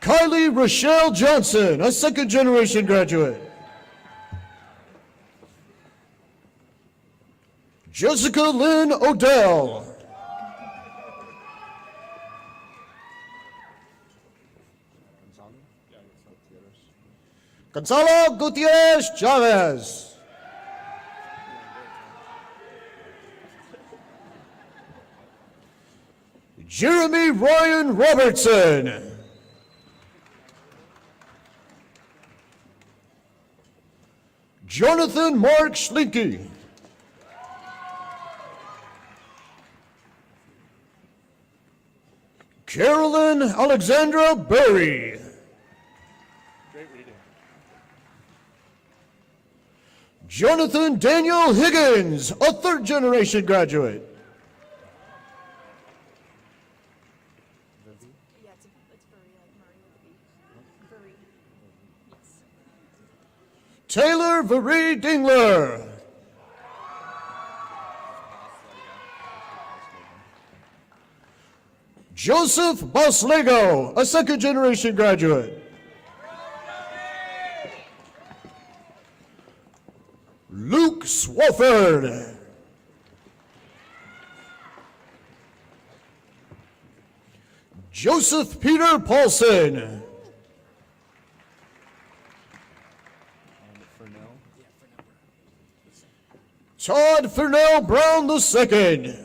Kylie Rochelle Johnson, a second-generation graduate. Jessica Lynn Odell. Gonzalo Gutierrez Chavez. Jeremy Ryan Robertson. Jonathan Mark Schlinke. Carolyn Alexandra Berry. Great reading. Jonathan Daniel Higgins, a third-generation graduate. Yeah, it's Bury, like Murray with a B. Bury. Yes. Taylor Marie Dingler. Joseph Boslego, a second-generation graduate. Luke Swafford. Joseph Peter Paulson. Todd Fernell Brown II.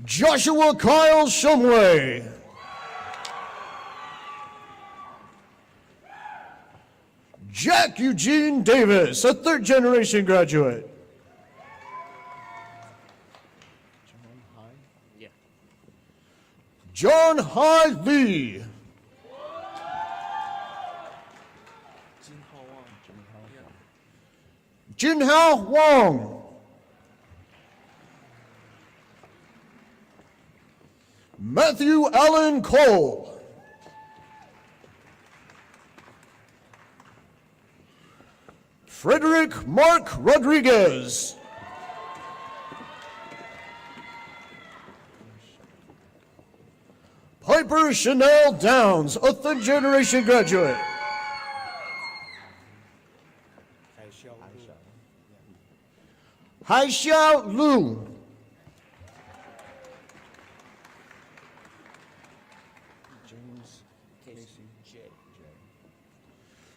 Joshua Kyle Shumway. Jack Eugene Davis, a third-generation graduate. John Hai Lee. Jinhao Wong. Matthew Allen Cole. Frederick Mark Rodriguez. Piper Chanel Downs, a third-generation graduate. Haixia Lu.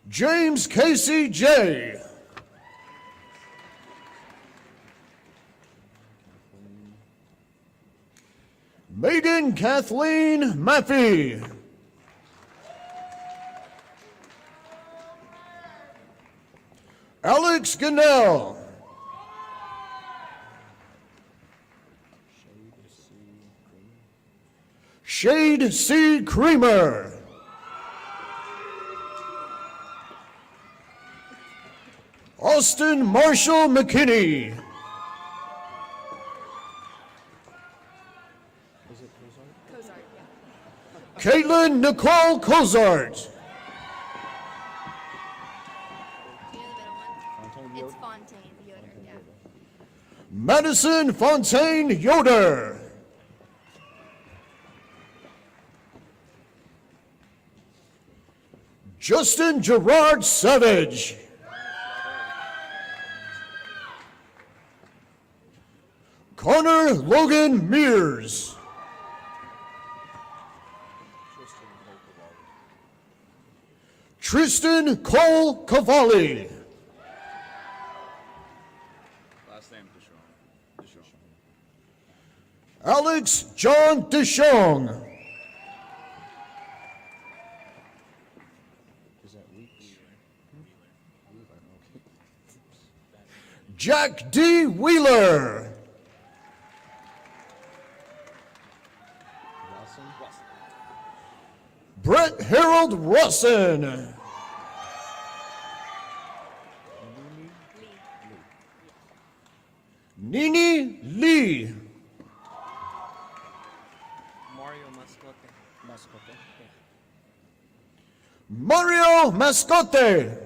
James Casey J. Megan Kathleen Maffey. Alex Gannell. Shade C. Creamer. Austin Marshall McKinney. Cozart, yeah. Caitlin Nicole Cozart. Do you know the middle one? It's Fontaine, Yoder, yeah. Madison Fontaine Yoder. Justin Gerard Savage. Connor Logan Mears. Tristan Cole Cavalli. Last name Deschong. Alex John Deschong. Is that Weeks? Wheeler, okay. Jack D. Wheeler. Wilson? Brett Harold Russin. Nini Lee. Mario Mascote. Mascote. Mario Mascote.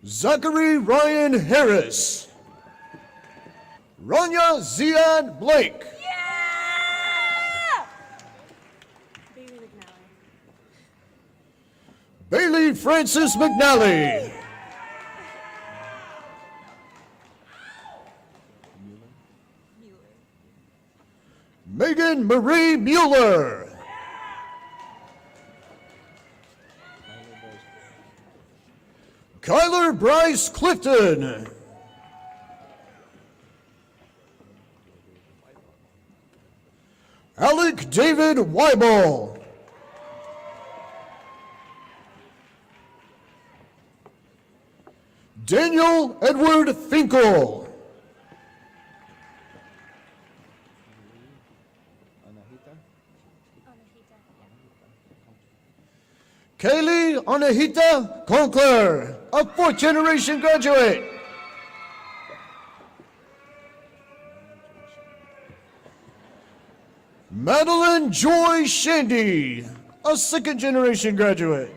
Zachary Ryan Harris. Rania Ziad Blake. Bailey McNally. Bailey Francis McNally. Megan Marie Mueller. Kyler Bryce Clifton. Alec David Weibel. Daniel Edward Finkel. Anahita? Kaylee Anahita Conkler, a fourth-generation graduate. Madeline Joy Shandy, a second-generation graduate.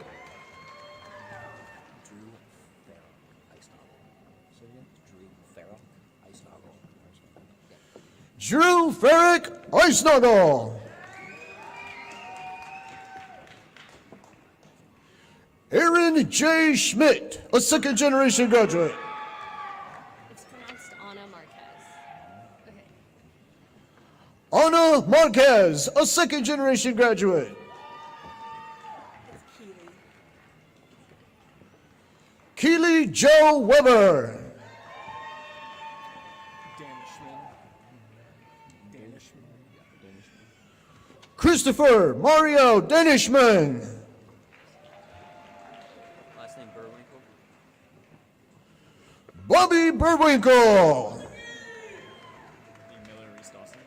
Drew Farrick Eisnagel. Aaron J. Schmidt, a second-generation graduate. It's pronounced Ana Marquez. Okay. Ana Marquez, a second-generation graduate. It's Keely Keely. Joe Weber. Christopher Mario Danishman. Last name Burwinkle. Bobby Burwinkle. Miller Reese Dawson.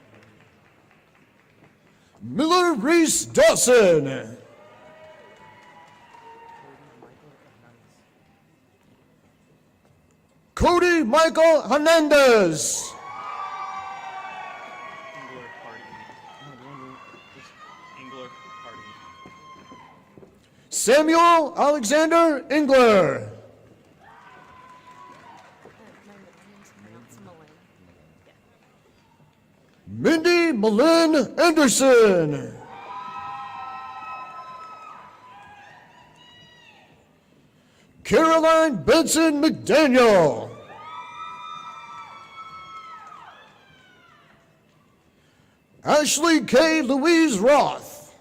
Miller Reese Dawson. Cody Michael Hernandez. Engler Party. Samuel Alexander Engler. My name's pronounced Mullen. Mindy Malin Anderson. Caroline Benson McDaniel. Ashley K. Louise Roth.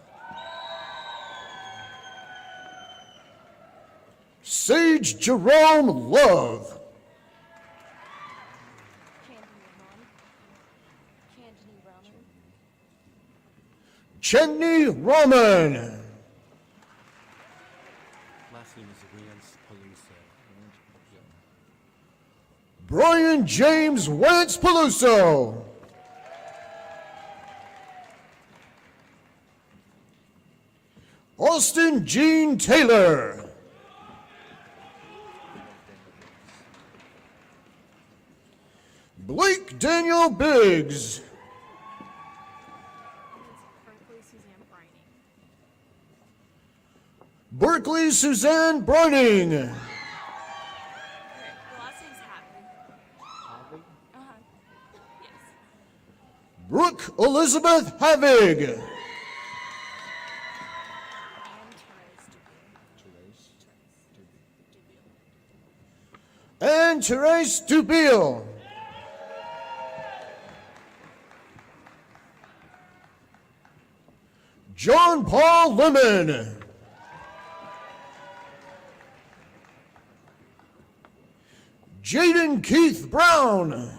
Sage Jerome Love. Chandni Raman. Chetney Raman. Last name is Wance Palusa. Brian James Wentz Peluso. Austin Gene Taylor. Blake Daniel Biggs. Berkeley Suzanne Brining. Berkeley Suzanne Brining. The last name's Hatton. Yes. Brooke Elizabeth Havig. And Therese Dubiel. John Paul Lemon. Jaden Keith Brown.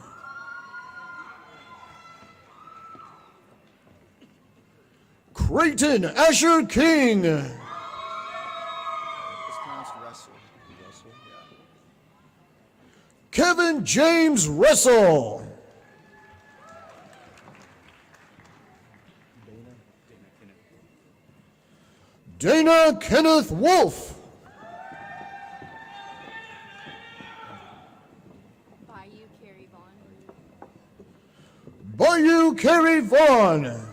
Creighton Asher King. It's pronounced Russell. Kevin James Russell. Dana Kenneth Wolf. Bayou Carrie Vaughn. Bayou Carey Vaughn.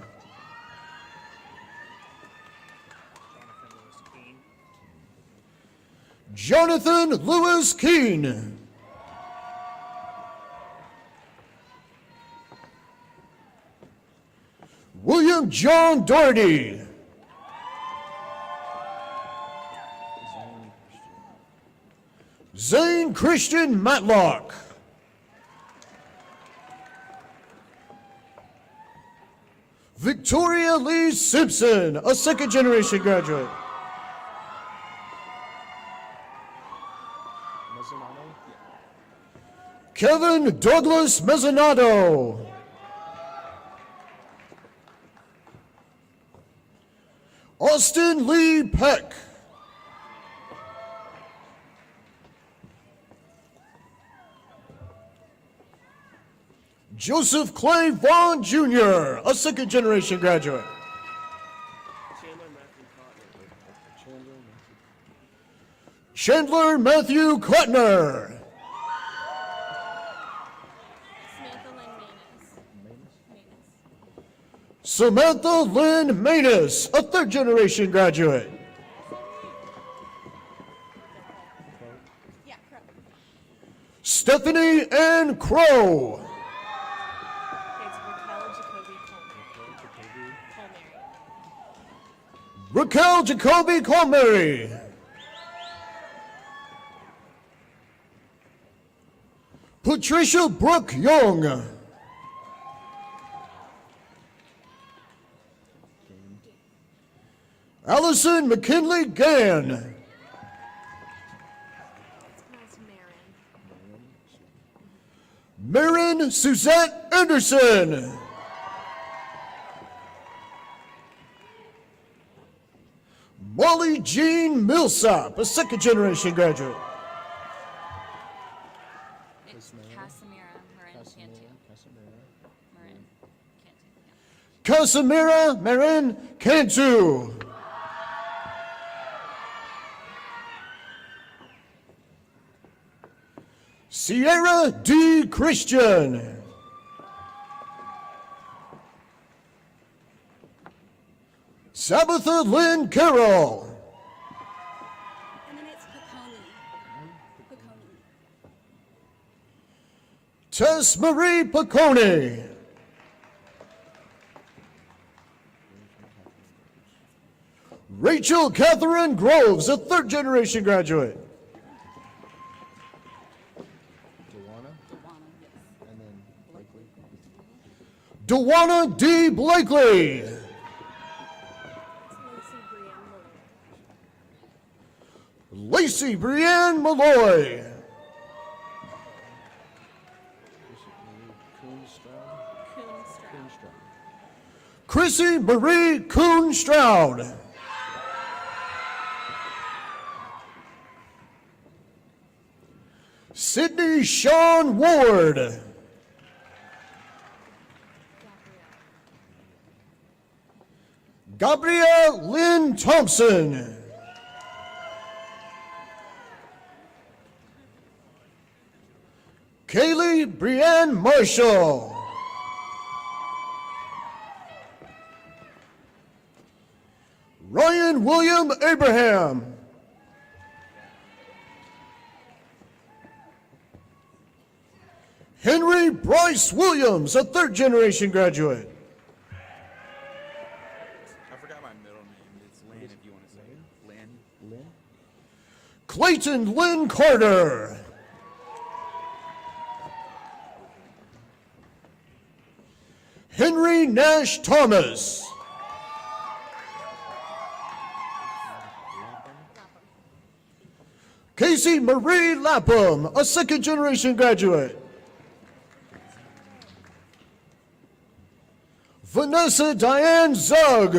Jonathan Lewis Keene. William John Doherty. Zane Christian Matlock. Victoria Lee Simpson, a second-generation graduate. Kevin Douglas Mezzanato. Austin Lee Peck. Joseph Clay Vaughn Jr., a second-generation graduate. Chandler Matthew Kotner. Samantha Lynn Manus, a third-generation graduate. Yeah, correct. Stephanie Ann Crow. It's Raquel Jacoby Colmary. Patricia Brooke Young. Allison McKinley Gann. It's pronounced Marin. Marin Suzette Anderson. Molly Jean Millsap, a second-generation graduate. It's Casimira Marin Cantu. Marin Cantu. Casimira Marin Cantu. Sierra D. Christian. Sabbatha Lynn Carroll. And then it's Piconi. Tess Marie Piccone. Rachel Catherine Groves, a third-generation graduate. Dewana D. Blakely. Lacey Brienne Malloy. Chrissy Marie Kuhn Stroud. Sydney Sean Ward. Gabrielle Lynn Thompson. Kaylee Brienne Marshall. Ryan William Abraham. Henry Bryce Williams, a third-generation graduate. I forgot my middle name. It's Lynn, if you want to say it. Lynn. Clayton Lynn Carter. Henry Nash Thomas. Casey Marie Lapham, a second-generation graduate. Vanessa Diane Zug.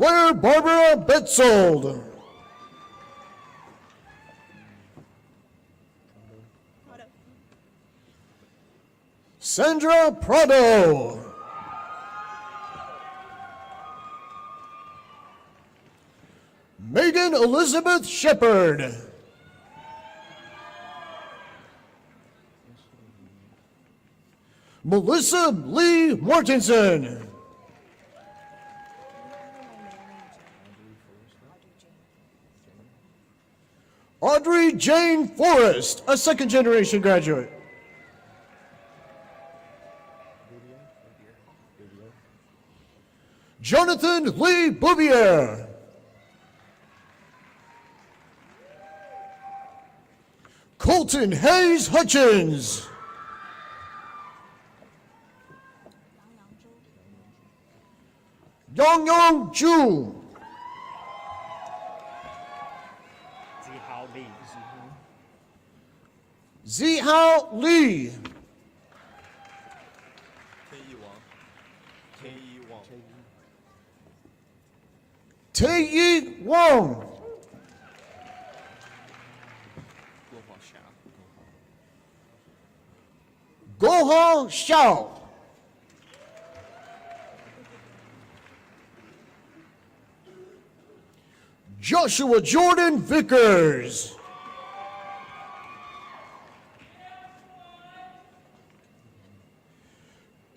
Claire Barbara Betzold. Sandra Prado. Megan Elizabeth Shepard. Melissa Lee Mortensen. Audrey Jane Forrest, a second-generation graduate. Jonathan Lee Bouvier. Colton Hayes Hutchins. Yongyong Ju. Zihao Li. Tae Wong. Goho Xiao. Joshua Jordan Vickers.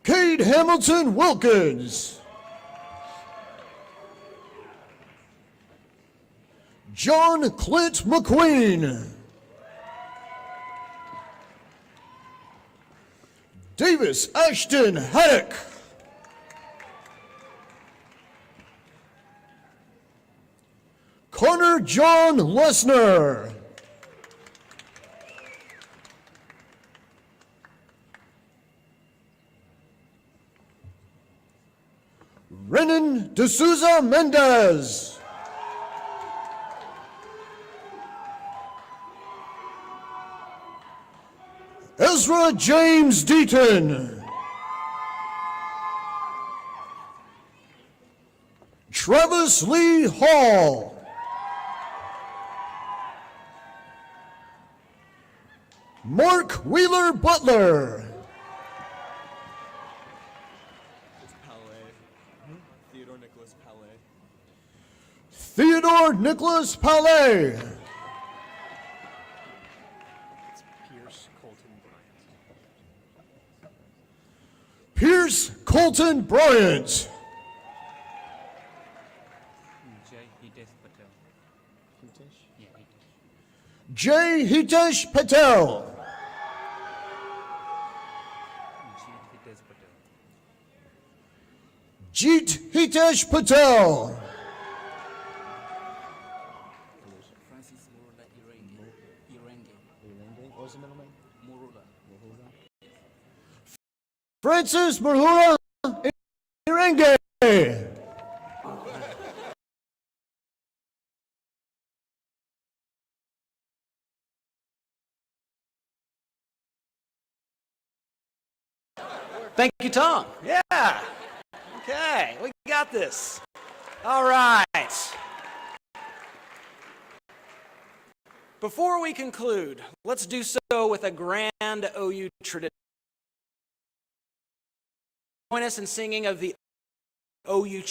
Cade Hamilton Wilkins. John Clint McQueen. Davis Ashton Haddock. Connor John Lesnar. Renan D'Souza Mendez. Ezra James Deaton. Travis Lee Hall. Mark Wheeler Butler. Theodore Nicholas Palais. Theodore Nicholas Palais. Pierce Colton Bryant. Jay Hitesh Patel. Jeet Hitesh Patel. Francis Murula Irenge. What was the middle name? Murula. Francis Murula Irenge. Thank you, Tom. Yeah. Okay, we got this. All right. Before we conclude, let's do so with a grand OU tradition. Join us in singing of the OU